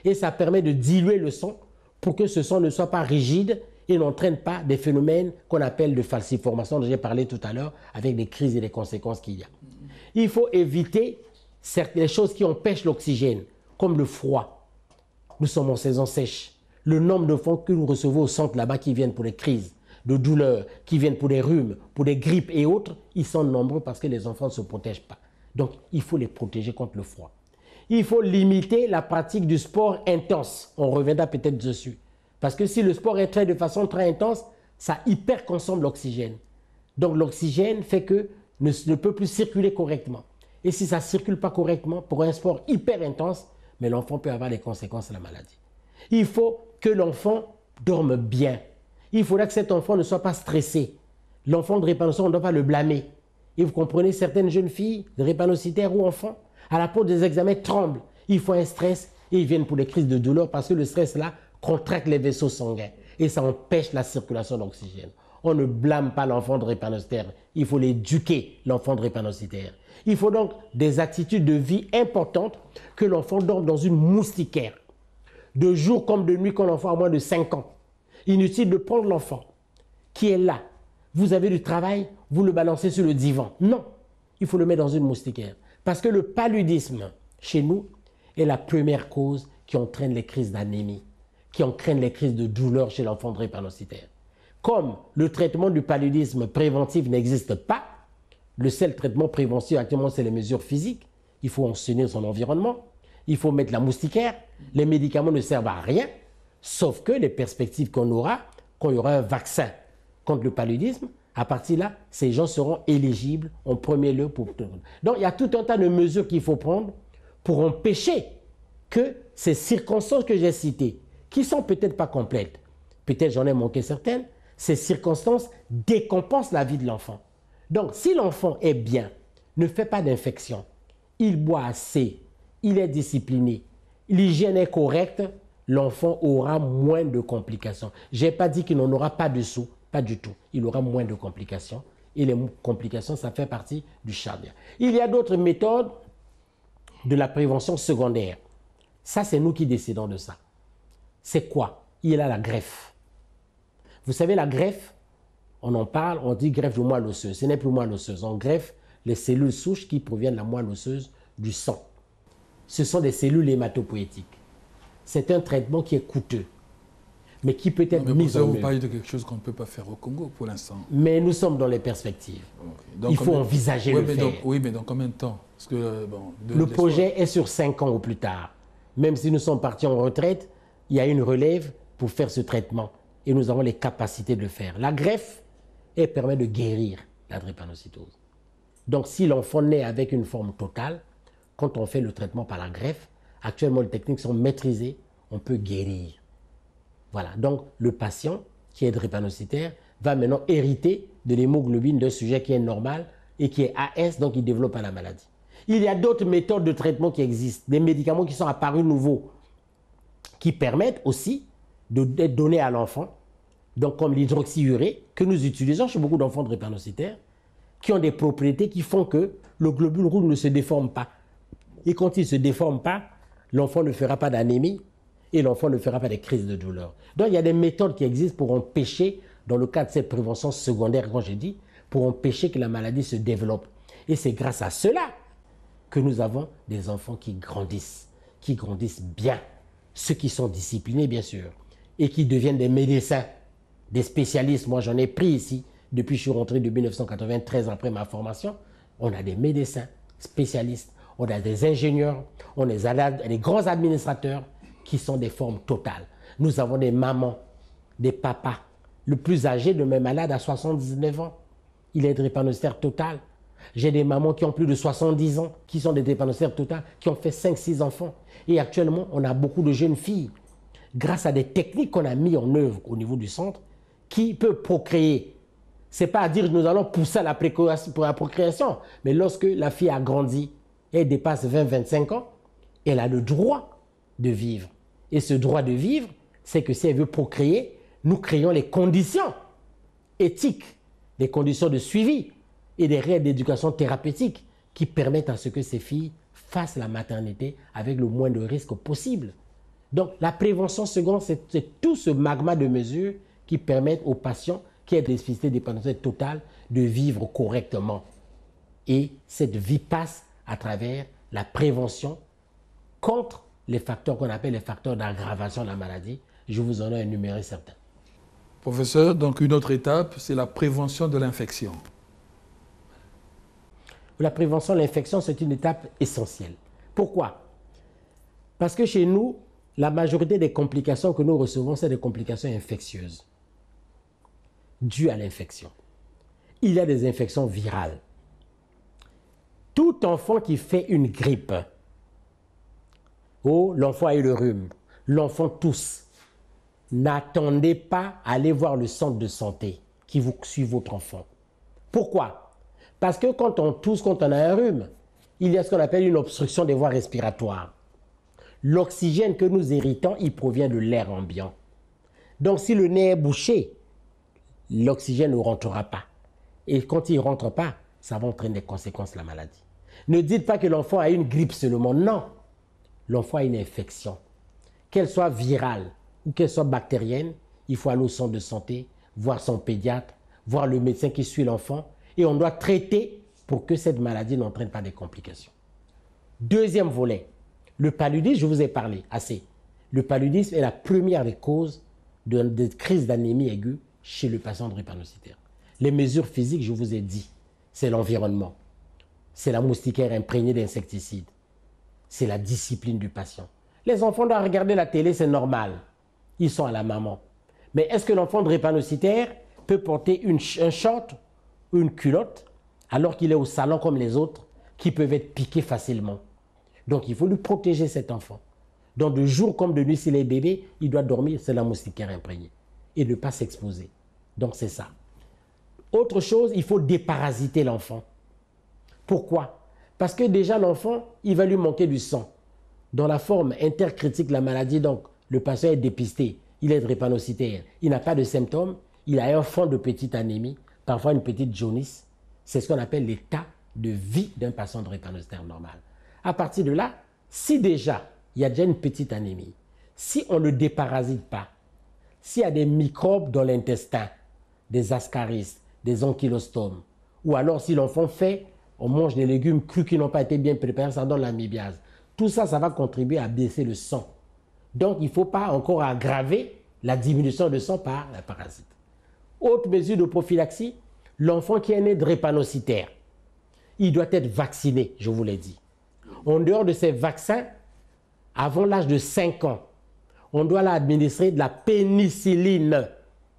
et ça permet de diluer le sang pour que ce sang ne soit pas rigide et n'entraîne pas des phénomènes qu'on appelle de falciformation dont j'ai parlé tout à l'heure avec des crises et des conséquences qu'il y a. Il faut éviter certaines choses qui empêchent l'oxygène, comme le froid. Nous sommes en saison sèche. Le nombre d'enfants que nous recevons au centre là-bas qui viennent pour des crises de douleurs, qui viennent pour des rhumes, pour des grippes et autres, ils sont nombreux parce que les enfants ne se protègent pas. Donc, il faut les protéger contre le froid. Il faut limiter la pratique du sport intense. On reviendra peut-être dessus. Parce que si le sport est fait de façon très intense, ça hyper-consomme l'oxygène. Donc, l'oxygène fait que ne peut plus circuler correctement. Et si ça ne circule pas correctement, pour un sport hyper intense, mais l'enfant peut avoir des conséquences de la maladie. Il faut que l'enfant dorme bien. Il faudra que cet enfant ne soit pas stressé. L'enfant de drépanocytose, on ne doit pas le blâmer. Et vous comprenez, certaines jeunes filles, drépanocytaires ou enfants, à la pause des examens, tremblent. Il faut un stress et ils viennent pour des crises de douleur parce que le stress là contracte les vaisseaux sanguins et ça empêche la circulation d'oxygène. On ne blâme pas l'enfant drépanocytaire. Il faut l'éduquer, l'enfant drépanocytaire. Il faut donc des attitudes de vie importantes, que l'enfant dorme dans une moustiquaire, de jour comme de nuit quand l'enfant a moins de 5 ans. Inutile de prendre l'enfant qui est là. Vous avez du travail, vous le balancez sur le divan. Non, il faut le mettre dans une moustiquaire. Parce que le paludisme, chez nous, est la première cause qui entraîne les crises d'anémie, qui entraîne les crises de douleur chez l'enfant drépanocytaire. Comme le traitement du paludisme préventif n'existe pas, le seul traitement préventif actuellement, c'est les mesures physiques. Il faut assainir son environnement, il faut mettre la moustiquaire, les médicaments ne servent à rien, sauf que les perspectives qu'on aura, quand il y aura un vaccin contre le paludisme, à partir de là, ces gens seront éligibles en premier lieu pour... Donc, il y a tout un tas de mesures qu'il faut prendre pour empêcher que ces circonstances que j'ai citées, qui sont peut-être pas complètes, peut-être j'en ai manqué certaines, ces circonstances décompensent la vie de l'enfant. Donc, si l'enfant est bien, ne fait pas d'infection, il boit assez, il est discipliné, l'hygiène est correcte, l'enfant aura moins de complications. Je n'ai pas dit qu'il n'en aura pas dessous, pas du tout. Il aura moins de complications. Et les complications, ça fait partie du charnière. Il y a d'autres méthodes de la prévention secondaire. Ça, c'est nous qui décidons de ça. C'est quoi? Il y a la greffe. Vous savez, la greffe, on en parle, on dit greffe de moelle osseuse. Ce n'est plus moelle osseuse. On greffe les cellules souches qui proviennent de la moelle osseuse du sang. Ce sont des cellules hématopoïétiques. C'est un traitement qui est coûteux, mais qui peut être mis en œuvre. Vous parlez de quelque chose qu'on ne peut pas faire au Congo pour l'instant. Mais nous sommes dans les perspectives. Okay. Donc, il faut envisager le faire. Oui, mais dans combien de temps? Parce que, le projet est sur 5 ans ou plus tard. Même si nous sommes partis en retraite, il y a une relève pour faire ce traitement. Et nous avons les capacités de le faire. La greffe, elle permet de guérir la drépanocytose. Donc si l'enfant naît avec une forme totale, quand on fait le traitement par la greffe, actuellement les techniques sont maîtrisées, on peut guérir. Voilà, donc le patient qui est drépanocytaire va maintenant hériter de l'hémoglobine d'un sujet qui est normal et qui est AS, donc il ne développe pas la maladie. Il y a d'autres méthodes de traitement qui existent, des médicaments qui sont apparus nouveaux, qui permettent aussi d'être donnés à l'enfant, donc comme l'hydroxyurée, que nous utilisons chez beaucoup d'enfants drépanocytaires, qui ont des propriétés qui font que le globule rouge ne se déforme pas. Et quand il ne se déforme pas, l'enfant ne fera pas d'anémie et l'enfant ne fera pas des crises de douleur. Donc il y a des méthodes qui existent pour empêcher, dans le cadre de cette prévention secondaire, quand j'ai dit, pour empêcher que la maladie se développe. Et c'est grâce à cela que nous avons des enfants qui grandissent bien, ceux qui sont disciplinés bien sûr, et qui deviennent des médecins, des spécialistes. Moi j'en ai pris ici, depuis que je suis rentré de 1993 après ma formation, on a des médecins spécialistes, on a des ingénieurs, on a des grands administrateurs qui sont des formes totales. Nous avons des mamans, des papas. Le plus âgé de mes malades a 79 ans. Il est drépanocytaire total. J'ai des mamans qui ont plus de 70 ans, qui sont des drépanocytaires totales, qui ont fait 5-6 enfants. Et actuellement, on a beaucoup de jeunes filles, grâce à des techniques qu'on a mis en œuvre au niveau du centre, qui peuvent procréer. Ce n'est pas à dire que nous allons pousser à la procréation, mais lorsque la fille a grandi, elle dépasse 20-25 ans, elle a le droit de vivre. Et ce droit de vivre, c'est que si elle veut procréer, nous créons les conditions éthiques, les conditions de suivi et des règles d'éducation thérapeutique qui permettent à ce que ces filles fassent la maternité avec le moins de risques possible. Donc la prévention seconde, c'est tout ce magma de mesures qui permettent aux patients qui ont des spécificités d'épanoncée totale de vivre correctement. Et cette vie passe à travers la prévention contre les facteurs qu'on appelle les facteurs d'aggravation de la maladie. Je vous en ai énuméré certains. Professeur, donc une autre étape, c'est la prévention de l'infection. La prévention de l'infection, c'est une étape essentielle. Pourquoi? Parce que chez nous, la majorité des complications que nous recevons, c'est des complications infectieuses dues à l'infection. Il y a des infections virales. Tout enfant qui fait une grippe, oh, l'enfant a eu le rhume, l'enfant tousse, n'attendez pas à aller voir le centre de santé qui vous suit votre enfant. Pourquoi? Parce que quand on tousse, quand on a un rhume, il y a ce qu'on appelle une obstruction des voies respiratoires. L'oxygène que nous héritons, il provient de l'air ambiant. Donc si le nez est bouché, l'oxygène ne rentrera pas. Et quand il ne rentre pas, ça va entraîner des conséquences de la maladie. Ne dites pas que l'enfant a une grippe seulement. Non. L'enfant a une infection. Qu'elle soit virale ou qu'elle soit bactérienne, il faut aller au centre de santé, voir son pédiatre, voir le médecin qui suit l'enfant. Et on doit traiter pour que cette maladie n'entraîne pas des complications. Deuxième volet, le paludisme, je vous ai parlé assez. Le paludisme est la première des causes de crise d'anémie aiguë chez le patient drépanocytaire. Les mesures physiques, je vous ai dit, c'est l'environnement. C'est la moustiquaire imprégnée d'insecticides. C'est la discipline du patient. Les enfants doivent regarder la télé, c'est normal. Ils sont à la maman. Mais est-ce que l'enfant drépanocytaire peut porter un short ou une culotte alors qu'il est au salon comme les autres qui peuvent être piqués facilement? Donc il faut lui protéger cet enfant. Donc de jour comme de nuit, s'il est bébé, il doit dormir, c'est la moustiquaire imprégnée. Et ne pas s'exposer. Donc c'est ça. Autre chose, il faut déparasiter l'enfant. Pourquoi? Parce que déjà l'enfant, il va lui manquer du sang. Dans la forme intercritique de la maladie, donc le patient est dépisté, il est drépanocytaire, il n'a pas de symptômes, il a un fond de petite anémie, parfois une petite jaunisse. C'est ce qu'on appelle l'état de vie d'un patient drépanocytaire normal. À partir de là, si déjà il y a déjà une petite anémie, si on ne déparasite pas, s'il y a des microbes dans l'intestin, des ascaris, des ankylostomes, ou alors si l'enfant fait, on mange des légumes crus qui n'ont pas été bien préparés, ça donne l'amibiase. Tout ça, ça va contribuer à baisser le sang. Donc, il ne faut pas encore aggraver la diminution de sang par la parasite. Autre mesure de prophylaxie, l'enfant qui est né drépanocytaire, il doit être vacciné, je vous l'ai dit. En dehors de ces vaccins, avant l'âge de 5 ans, on doit l'administrer de la pénicilline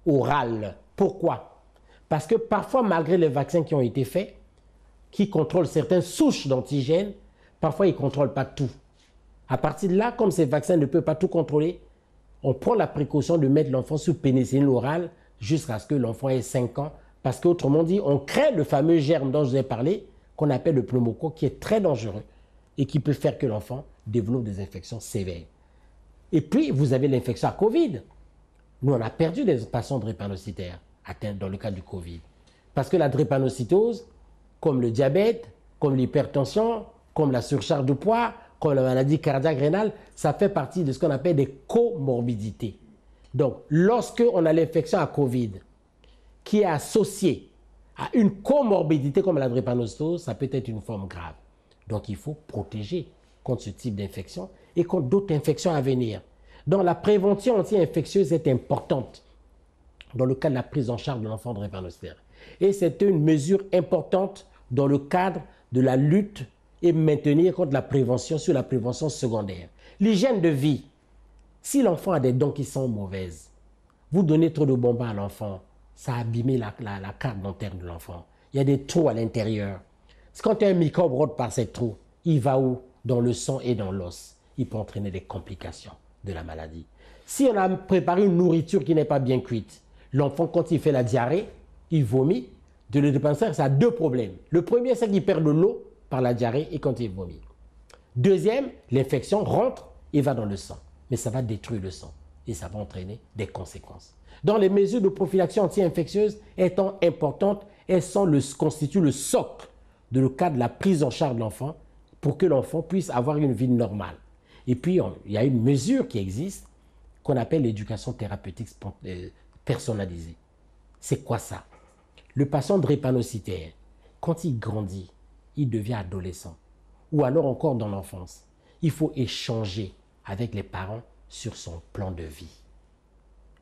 orale. Pourquoi? Parce que parfois, malgré les vaccins qui ont été faits, qui contrôlent certaines souches d'antigènes, parfois ils ne contrôlent pas tout. À partir de là, comme ces vaccins ne peuvent pas tout contrôler, on prend la précaution de mettre l'enfant sous pénicilline orale jusqu'à ce que l'enfant ait 5 ans. Parce qu'autrement dit, on crée le fameux germe dont je vous ai parlé, qu'on appelle le pneumocoque, qui est très dangereux et qui peut faire que l'enfant développe des infections sévères. Et puis, vous avez l'infection à Covid. Nous, on a perdu des patients drépanocytaires atteints dans le cas du Covid. Parce que la drépanocytose, comme le diabète, comme l'hypertension, comme la surcharge de poids, comme la maladie cardiaque rénale, ça fait partie de ce qu'on appelle des comorbidités. Donc, lorsque on a l'infection à Covid qui est associée à une comorbidité comme la drépanocytose, ça peut être une forme grave. Donc, il faut protéger contre ce type d'infection et contre d'autres infections à venir. Donc, la prévention anti-infectieuse est importante dans le cadre de la prise en charge de l'enfant drépanocytaire. Et c'est une mesure importante dans le cadre de la lutte et maintenir contre la prévention sur la prévention secondaire. L'hygiène de vie, Si l'enfant a des dents qui sont mauvaises, vous donnez trop de bonbons à l'enfant, ça a abîmé la carte dentaire de l'enfant. Il y a des trous à l'intérieur. Quand un microbe rôde par ces trous, il va où? Dans le sang et dans l'os. Il peut entraîner des complications de la maladie. Si on a préparé une nourriture qui n'est pas bien cuite, l'enfant, quand il fait la diarrhée, il vomit. De le drépanocytaire, ça a deux problèmes. Le premier, c'est qu'il perd de l'eau par la diarrhée et quand il vomit. Deuxième, l'infection rentre et va dans le sang. Mais ça va détruire le sang et ça va entraîner des conséquences. Donc les mesures de prophylaxie anti-infectieuse étant importantes, elles constituent le socle de le cas de la prise en charge de l'enfant pour que l'enfant puisse avoir une vie normale. Et puis, il y a une mesure qui existe qu'on appelle l'éducation thérapeutique personnalisée. C'est quoi ça? Le patient drépanocytaire, quand il grandit, il devient adolescent, ou alors encore dans l'enfance, il faut échanger avec les parents sur son plan de vie.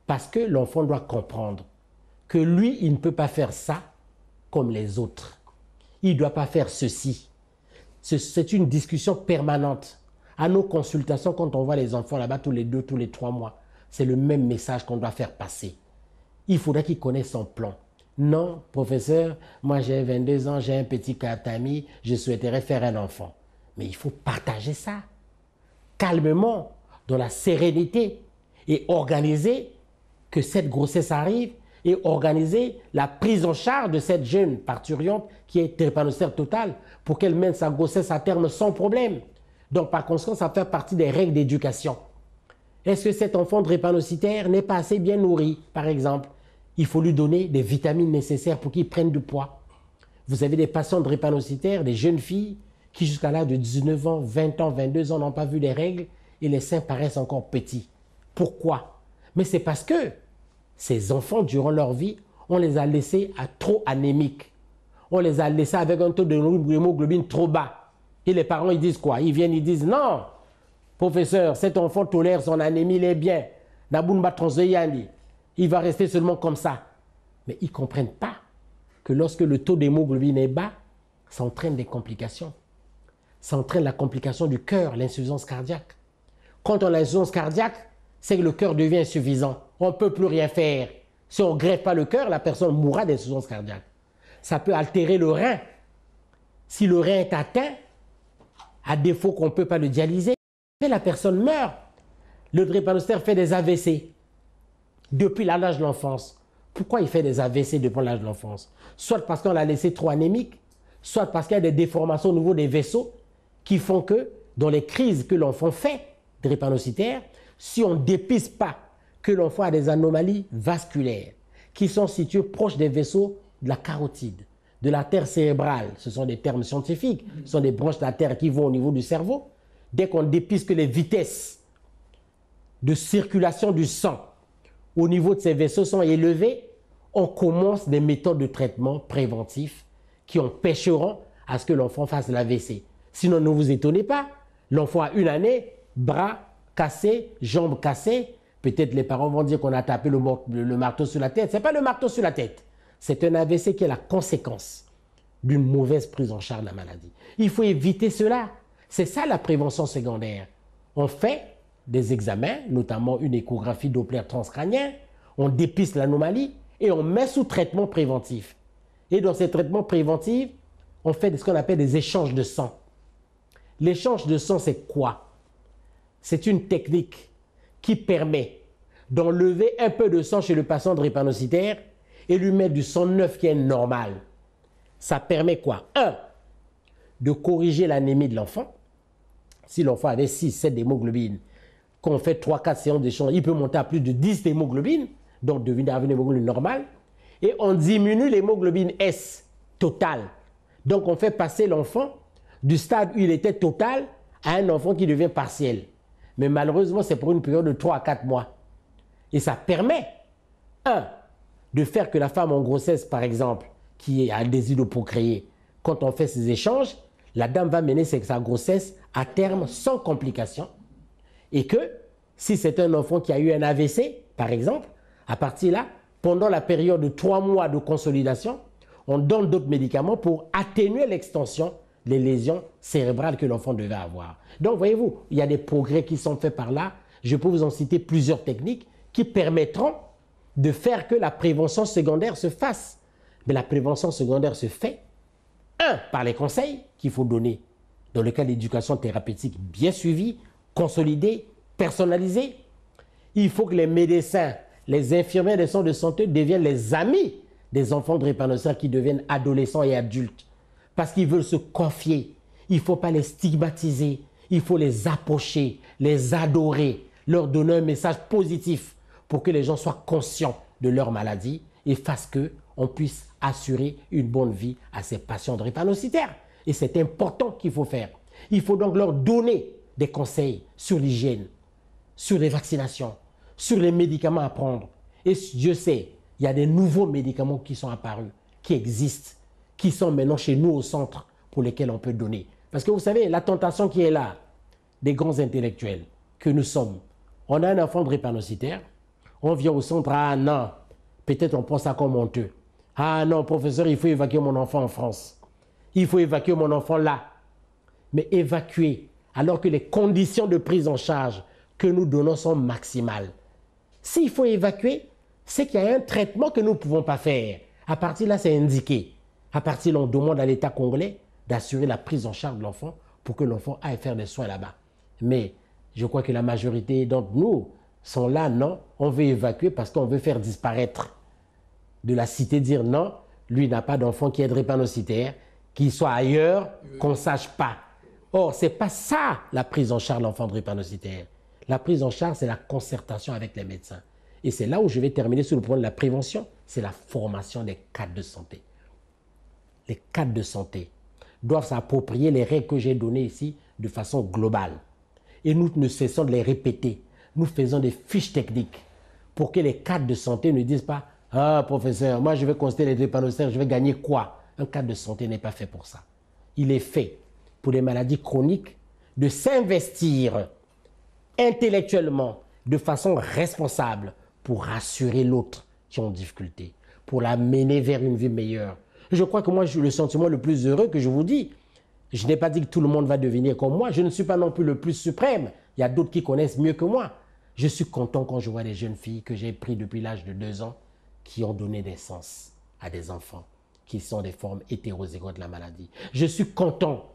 Parce que l'enfant doit comprendre que lui, il ne peut pas faire ça comme les autres. Il ne doit pas faire ceci. C'est une discussion permanente. À nos consultations, quand on voit les enfants là-bas tous les 2, tous les 3 mois, c'est le même message qu'on doit faire passer. Il faudrait qu'il connaisse son plan. Non, professeur, moi j'ai 22 ans, j'ai un petit katami, je souhaiterais faire un enfant. Mais il faut partager ça, calmement, dans la sérénité, et organiser que cette grossesse arrive, et organiser la prise en charge de cette jeune parturiente qui est drépanocytaire totale, pour qu'elle mène sa grossesse à terme sans problème. Donc par conséquent, ça fait partie des règles d'éducation. Est-ce que cet enfant drépanocytaire n'est pas assez bien nourri, par exemple? Il faut lui donner des vitamines nécessaires pour qu'il prenne du poids. Vous avez des patients drépanocytaires, des jeunes filles, qui jusqu'à l'âge de 19 ans, 20 ans, 22 ans n'ont pas vu les règles et les seins paraissent encore petits. Pourquoi? Mais c'est parce que ces enfants, durant leur vie, on les a laissés trop anémiques. On les a laissés avec un taux d'hémoglobine trop bas. Et les parents, ils disent quoi? Ils viennent, ils disent non, professeur, cet enfant tolère son anémie, il est bien. Nabounba Transoyani. Il va rester seulement comme ça. Mais ils ne comprennent pas que lorsque le taux d'hémoglobine est bas, ça entraîne des complications. Ça entraîne la complication du cœur, l'insuffisance cardiaque. Quand on a l'insuffisance cardiaque, c'est que le cœur devient insuffisant. On ne peut plus rien faire. Si on ne greffe pas le cœur, la personne mourra d'insuffisance cardiaque. Ça peut altérer le rein. Si le rein est atteint, à défaut qu'on ne peut pas le dialyser, la personne meurt. Le drépanocytaire fait des AVC. Depuis l'âge de l'enfance. Pourquoi il fait des AVC depuis l'âge de l'enfance? Soit parce qu'on l'a laissé trop anémique, soit parce qu'il y a des déformations au niveau des vaisseaux qui font que, dans les crises que l'enfant fait, drépanocytaire, si on ne dépiste pas que l'enfant a des anomalies vasculaires qui sont situées proches des vaisseaux de la carotide, de l'artère cérébrale, ce sont des termes scientifiques, ce sont des branches d'artère qui vont au niveau du cerveau, dès qu'on dépiste que les vitesses de circulation du sang au niveau de ces vaisseaux sont élevés, on commence des méthodes de traitement préventifs qui empêcheront à ce que l'enfant fasse l'AVC. Sinon, ne vous étonnez pas, l'enfant a 1 année, bras cassés, jambes cassées, peut-être les parents vont dire qu'on a tapé le marteau sur la tête. Ce n'est pas le marteau sur la tête, c'est un AVC qui est la conséquence d'une mauvaise prise en charge de la maladie. Il faut éviter cela. C'est ça la prévention secondaire. On fait des examens, notamment une échographie Doppler transcrânien, on dépiste l'anomalie et on met sous traitement préventif. Et dans ces traitements préventifs, on fait ce qu'on appelle des échanges de sang. L'échange de sang, c'est quoi? C'est une technique qui permet d'enlever un peu de sang chez le patient drépanocytaire et lui mettre du sang neuf qui est normal. Ça permet quoi? 1. De corriger l'anémie de l'enfant. Si l'enfant avait 6, 7 d'hémoglobine, quand on fait 3-4 séances d'échange, il peut monter à plus de 10 d'hémoglobine, donc devenir une hémoglobine normale, et on diminue l'hémoglobine S totale. Donc on fait passer l'enfant du stade où il était total à un enfant qui devient partiel. Mais malheureusement, c'est pour une période de 3 à 4 mois. Et ça permet, 1, de faire que la femme en grossesse, par exemple, qui a le désir de procréer, quand on fait ces échanges, la dame va mener sa grossesse à terme sans complications. Et que, si c'est un enfant qui a eu un AVC, par exemple, à partir de là, pendant la période de 3 mois de consolidation, on donne d'autres médicaments pour atténuer l'extension des lésions cérébrales que l'enfant devait avoir. Donc, voyez-vous, il y a des progrès qui sont faits par là. Je peux vous en citer plusieurs techniques qui permettront de faire que la prévention secondaire se fasse. Mais la prévention secondaire se fait, par les conseils qu'il faut donner dans le cas d'éducation thérapeutique bien suivie, consolidée, personnalisée. Il faut que les médecins, les infirmiers des centres de santé deviennent les amis des enfants drépanocytaires qui deviennent adolescents et adultes. Parce qu'ils veulent se confier. Il ne faut pas les stigmatiser. Il faut les approcher, les adorer, leur donner un message positif pour que les gens soient conscients de leur maladie et fassent qu'on puisse assurer une bonne vie à ces patients drépanocytaires. Et c'est important qu'il faut faire. Il faut donc leur donner des conseils sur l'hygiène, sur les vaccinations, sur les médicaments à prendre. Et Dieu sait, il y a des nouveaux médicaments qui sont apparus, qui existent, qui sont maintenant chez nous au centre pour lesquels on peut donner. Parce que vous savez, la tentation qui est là, des grands intellectuels que nous sommes, on a un enfant drépanocytaire, on vient au centre, ah non, peut-être on pense ça comme honteux. Ah non, professeur, il faut évacuer mon enfant en France. Il faut évacuer mon enfant là. Mais évacuer, alors que les conditions de prise en charge que nous donnons sont maximales. S'il faut évacuer, c'est qu'il y a un traitement que nous ne pouvons pas faire. À partir de là, c'est indiqué. À partir de là, on demande à l'État congolais d'assurer la prise en charge de l'enfant pour que l'enfant aille faire des soins là-bas. Mais je crois que la majorité d'entre nous sont là, non, on veut évacuer parce qu'on veut faire disparaître de la cité, dire non, lui n'a pas d'enfant qui est drépanocytaire, qu'il soit ailleurs, qu'on ne sache pas. Or, ce n'est pas ça la prise en charge de l'enfant drépanocytaire. La prise en charge, c'est la concertation avec les médecins. Et c'est là où je vais terminer sur le point de la prévention, c'est la formation des cadres de santé. Les cadres de santé doivent s'approprier les règles que j'ai données ici de façon globale. Et nous ne cessons de les répéter. Nous faisons des fiches techniques pour que les cadres de santé ne disent pas « Ah, professeur, moi je vais constater les drépanocytaires, je vais gagner quoi ?» Un cadre de santé n'est pas fait pour ça. Il est fait pour les maladies chroniques de s'investir intellectuellement, de façon responsable, pour rassurer l'autre qui est en difficulté, pour l'amener vers une vie meilleure. Je crois que moi, j'ai le sentiment le plus heureux que je vous dis. Je n'ai pas dit que tout le monde va devenir comme moi. Je ne suis pas non plus le plus suprême. Il y a d'autres qui connaissent mieux que moi. Je suis content quand je vois des jeunes filles que j'ai prises depuis l'âge de 2 ans qui ont donné naissance à des enfants qui sont des formes hétérozygotes de la maladie. Je suis content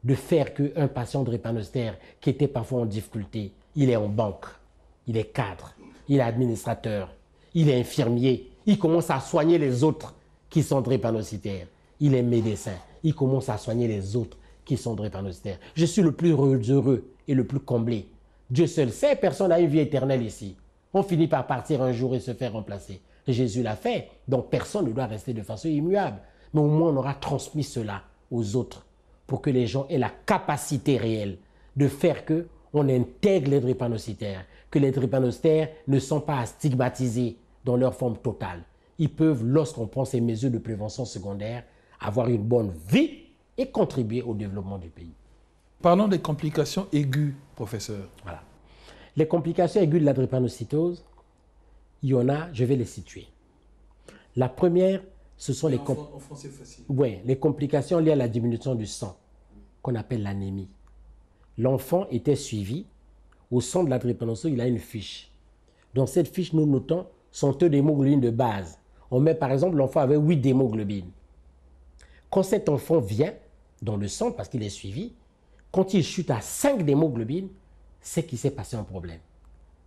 de faire qu'un patient drépanocytaire qui était parfois en difficulté, il est en banque, il est cadre, il est administrateur, il est infirmier, il commence à soigner les autres qui sont drépanocytaires. Il est médecin, il commence à soigner les autres qui sont drépanocytaires. Je suis le plus heureux et le plus comblé. Dieu seul sait, personne n'a une vie éternelle ici. On finit par partir un jour et se faire remplacer. Jésus l'a fait, donc personne ne doit rester de façon immuable. Mais au moins on aura transmis cela aux autres pour que les gens aient la capacité réelle de faire qu'on intègre les drépanocytaires, que les drépanocytaires ne sont pas à stigmatiser dans leur forme totale. Ils peuvent, lorsqu'on prend ces mesures de prévention secondaire, avoir une bonne vie et contribuer au développement du pays. Parlons des complications aiguës, professeur. Voilà. Les complications aiguës de la drépanocytose, il y en a, je vais les situer. La première, ce sont les complications liées à la diminution du sang, qu'on appelle l'anémie. L'enfant était suivi. Au centre de la drépanocytose, il a une fiche. Dans cette fiche, nous notons son taux d'hémoglobine de base. On met par exemple l'enfant avec 8 d'hémoglobine. Quand cet enfant vient dans le centre, parce qu'il est suivi, quand il chute à 5 d'hémoglobine, c'est qu'il s'est passé un problème.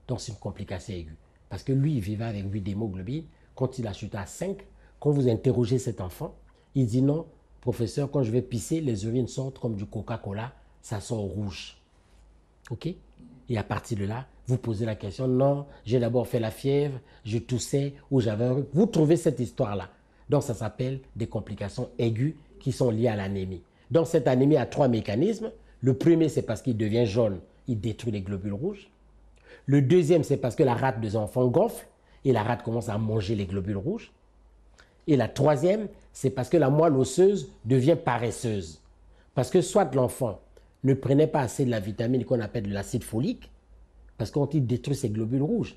Donc c'est une complication aiguë. Parce que lui, il vivait avec 8 d'hémoglobine. Quand il a chuté à 5, quand vous interrogez cet enfant, il dit non, professeur, quand je vais pisser, les urines sortent comme du Coca-Cola, ça sort rouge. OK? Et à partir de là, vous posez la question, non, j'ai d'abord fait la fièvre, je toussais ou j'avais un rhume. Vous trouvez cette histoire-là. Donc ça s'appelle des complications aiguës qui sont liées à l'anémie. Donc cette anémie a 3 mécanismes. Le premier, c'est parce qu'il devient jaune, il détruit les globules rouges. Le deuxième, c'est parce que la rate des enfants gonfle et la rate commence à manger les globules rouges. Et la troisième, c'est parce que la moelle osseuse devient paresseuse. Parce que soit l'enfant ne prenait pas assez de la vitamine qu'on appelle de l'acide folique, parce que quand il détruit ces globules rouges,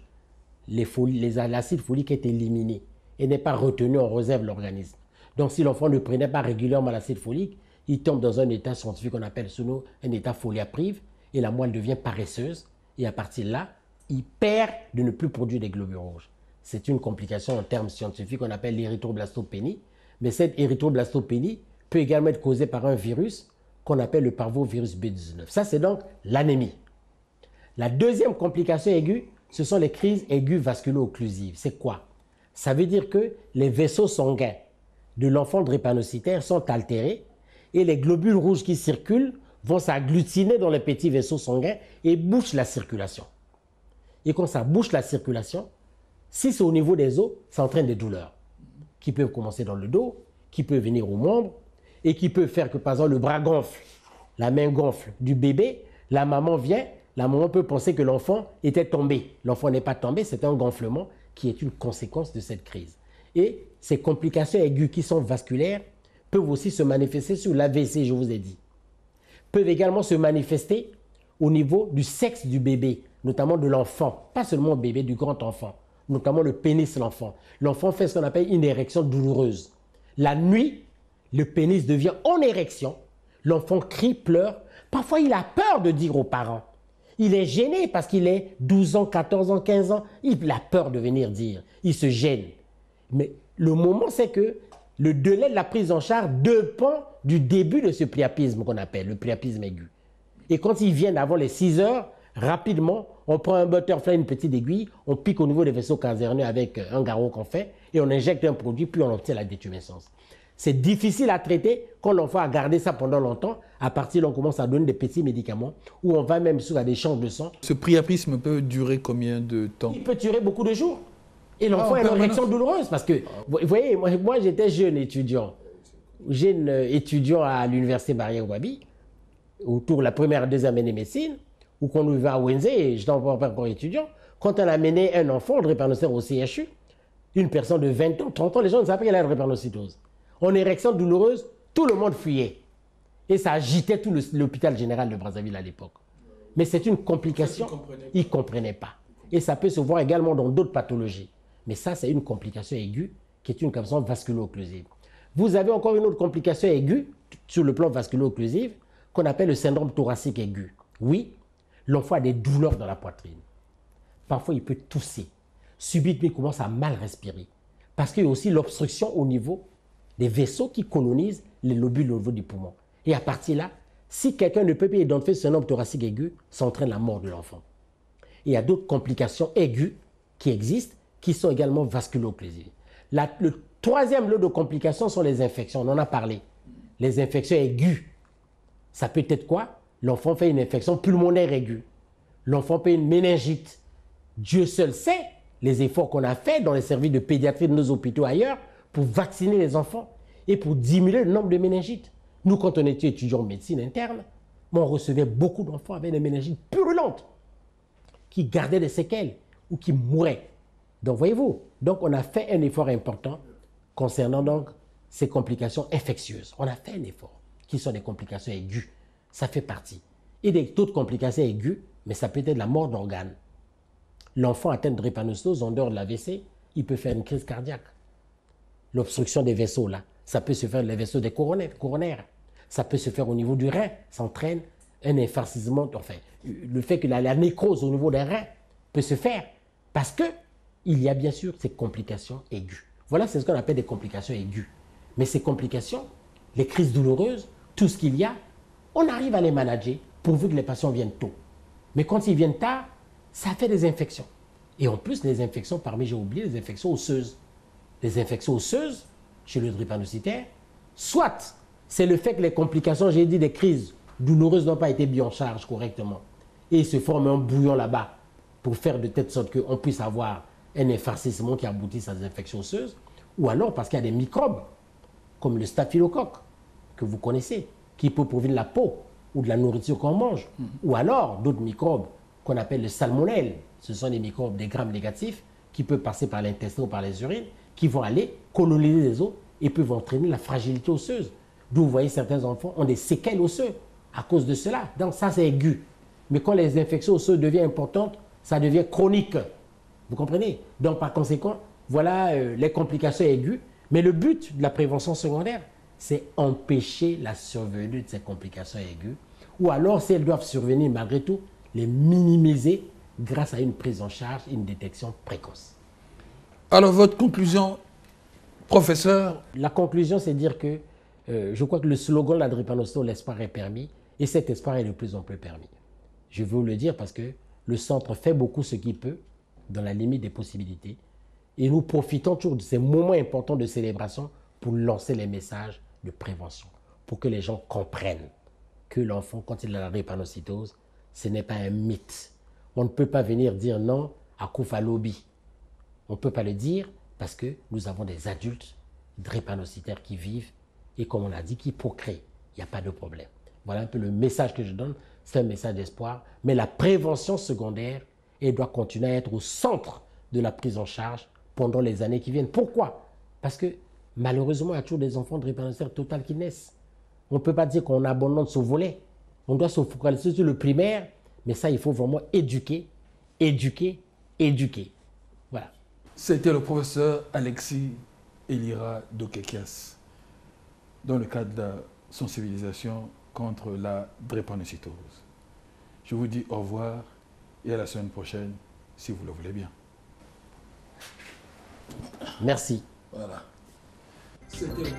l'acide folique est éliminé et n'est pas retenu en réserve de l'organisme. Donc si l'enfant ne prenait pas régulièrement l'acide folique, il tombe dans un état scientifique qu'on appelle sous nous un état foliaprive et la moelle devient paresseuse. Et à partir de là, il perd de ne plus produire des globules rouges. C'est une complication en termes scientifiques qu'on appelle l'érythroblastopénie. Mais cette érythroblastopénie peut également être causée par un virus qu'on appelle le parvovirus B19. Ça, c'est donc l'anémie. La deuxième complication aiguë, ce sont les crises aiguës vasculo-occlusives. C'est quoi? Ça veut dire que les vaisseaux sanguins de l'enfant drépanocytaire sont altérés et les globules rouges qui circulent vont s'agglutiner dans les petits vaisseaux sanguins et bouchent la circulation. Et quand ça bouche la circulation, si c'est au niveau des os, ça entraîne des douleurs qui peuvent commencer dans le dos, qui peuvent venir aux membres et qui peuvent faire que, par exemple, le bras gonfle, la main gonfle du bébé, la maman vient, la maman peut penser que l'enfant était tombé. L'enfant n'est pas tombé, c'est un gonflement qui est une conséquence de cette crise. Et ces complications aiguës qui sont vasculaires peuvent aussi se manifester sur l'AVC, je vous ai dit. Peuvent également se manifester au niveau du sexe du bébé, notamment de l'enfant, pas seulement le bébé, du grand enfant, notamment le pénis de l'enfant. L'enfant fait ce qu'on appelle une érection douloureuse. La nuit, le pénis devient en érection, l'enfant crie, pleure. Parfois, il a peur de dire aux parents. Il est gêné parce qu'il est 12 ans, 14 ans, 15 ans. Il a peur de venir dire. Il se gêne. Mais le moment, c'est que le délai de la prise en charge dépend du début de ce priapisme qu'on appelle le priapisme aigu. Et quand ils viennent avant les 6 heures, rapidement, on prend un butterfly, une petite aiguille, on pique au niveau des vaisseaux caserneux avec un garrot qu'on fait et on injecte un produit, puis on obtient la détumescence. C'est difficile à traiter quand l'enfant a gardé ça pendant longtemps. À partir de là, on commence à donner des petits médicaments ou on va même sur des champs de sang. Ce priapisme peut durer combien de temps? Il peut durer beaucoup de jours. Et l'enfant a une érection douloureuse parce que, vous voyez, moi j'étais jeune étudiant à l'université Maria-Wabi, autour de la première et deuxième année de médecine, où quand on va à Wenze, je n'étais pas encore étudiant, quand on a amené un enfant drépanocytaire au CHU, une personne de 20 ans, 30 ans, les gens ne savaient pas qu'elle a la drépanocytose. En érection douloureuse, tout le monde fuyait. Et ça agitait tout l'hôpital général de Brazzaville à l'époque. Mais c'est une complication, ils ne comprenaient pas. Et ça peut se voir également dans d'autres pathologies. Mais ça, c'est une complication aiguë qui est une complication vasculo-occlusive. Vous avez encore une autre complication aiguë sur le plan vasculo-occlusif qu'on appelle le syndrome thoracique aigu. Oui, l'enfant a des douleurs dans la poitrine. Parfois, il peut tousser. Subitement, il commence à mal respirer. Parce qu'il y a aussi l'obstruction au niveau des vaisseaux qui colonisent les lobules au niveau du poumon. Et à partir de là, si quelqu'un ne peut pas identifier ce syndrome thoracique aigu, ça entraîne la mort de l'enfant. Et il y a d'autres complications aiguës qui existent, qui sont également vasculo-occlusives. Le troisième lot de complications sont les infections, on en a parlé. Les infections aiguës, ça peut être quoi? L'enfant fait une infection pulmonaire aiguë. L'enfant fait une méningite. Dieu seul sait les efforts qu'on a faits dans les services de pédiatrie de nos hôpitaux ailleurs pour vacciner les enfants et pour diminuer le nombre de méningites. Nous, quand on était étudiants en médecine interne, on recevait beaucoup d'enfants avec des méningites purulentes qui gardaient des séquelles ou qui mouraient. Donc, voyez-vous, donc on a fait un effort important concernant donc ces complications infectieuses. On a fait un effort qui sont des complications aiguës. Ça fait partie. Et d'autres complications aiguës, mais ça peut être la mort d'organes. L'enfant atteint de drépanocytose en dehors de l'AVC, il peut faire une crise cardiaque. L'obstruction des vaisseaux, là, ça peut se faire les vaisseaux des coronaires. Ça peut se faire au niveau du rein. Ça entraîne un infarcissement. Enfin, le fait que la nécrose au niveau des reins peut se faire parce qu'il y a bien sûr ces complications aiguës. Voilà, c'est ce qu'on appelle des complications aiguës. Mais ces complications, les crises douloureuses, tout ce qu'il y a, on arrive à les manager pourvu que les patients viennent tôt. Mais quand ils viennent tard, ça fait des infections. Et en plus, les infections, j'ai oublié, les infections osseuses. Les infections osseuses, chez le drépanocytaire, soit c'est le fait que les complications, j'ai dit, des crises douloureuses n'ont pas été bien en charge correctement. Et il se forme un bouillon là-bas pour faire de telle sorte qu'on puisse avoir un infarcissement qui aboutit à des infections osseuses. Ou alors parce qu'il y a des microbes, comme le staphylocoque, que vous connaissez, qui peut provenir de la peau ou de la nourriture qu'on mange. Ou alors d'autres microbes qu'on appelle le salmonelle. Ce sont des microbes, des grammes négatifs, qui peuvent passer par l'intestin ou par les urines, qui vont aller coloniser les os et peuvent entraîner la fragilité osseuse. D'où vous voyez certains enfants ont des séquelles osseuses à cause de cela. Donc ça, c'est aigu. Mais quand les infections osseuses deviennent importantes, ça devient chronique. Vous comprenez? Donc par conséquent, voilà les complications aiguës. Mais le but de la prévention secondaire, c'est empêcher la survenue de ces complications aiguës. Ou alors, si elles doivent survenir malgré tout, les minimiser grâce à une prise en charge et une détection précoce. Alors, votre conclusion, professeur? La conclusion, c'est de dire que je crois que le slogan de la drépanocytose, l'espoir est permis, et cet espoir est de plus en plus permis. Je veux vous le dire parce que le centre fait beaucoup ce qu'il peut, dans la limite des possibilités, et nous profitons toujours de ces moments importants de célébration pour lancer les messages de prévention, pour que les gens comprennent que l'enfant, quand il a la drépanocytose, ce n'est pas un mythe. On ne peut pas venir dire non à Koufa Lobby. On ne peut pas le dire parce que nous avons des adultes drépanocytaires qui vivent et, comme on a dit, qui procréent. Il n'y a pas de problème. Voilà un peu le message que je donne. C'est un message d'espoir. Mais la prévention secondaire, elle doit continuer à être au centre de la prise en charge pendant les années qui viennent. Pourquoi? Parce que malheureusement, il y a toujours des enfants drépanocytaires totales qui naissent. On ne peut pas dire qu'on abandonne ce volet. On doit se focaliser sur le primaire, mais ça, il faut vraiment éduquer, éduquer, éduquer. Voilà. C'était le professeur Alexis Elira Dokekias, dans le cadre de la sensibilisation contre la drépanocytose. Je vous dis au revoir et à la semaine prochaine, si vous le voulez bien. Merci. Voilà. C'était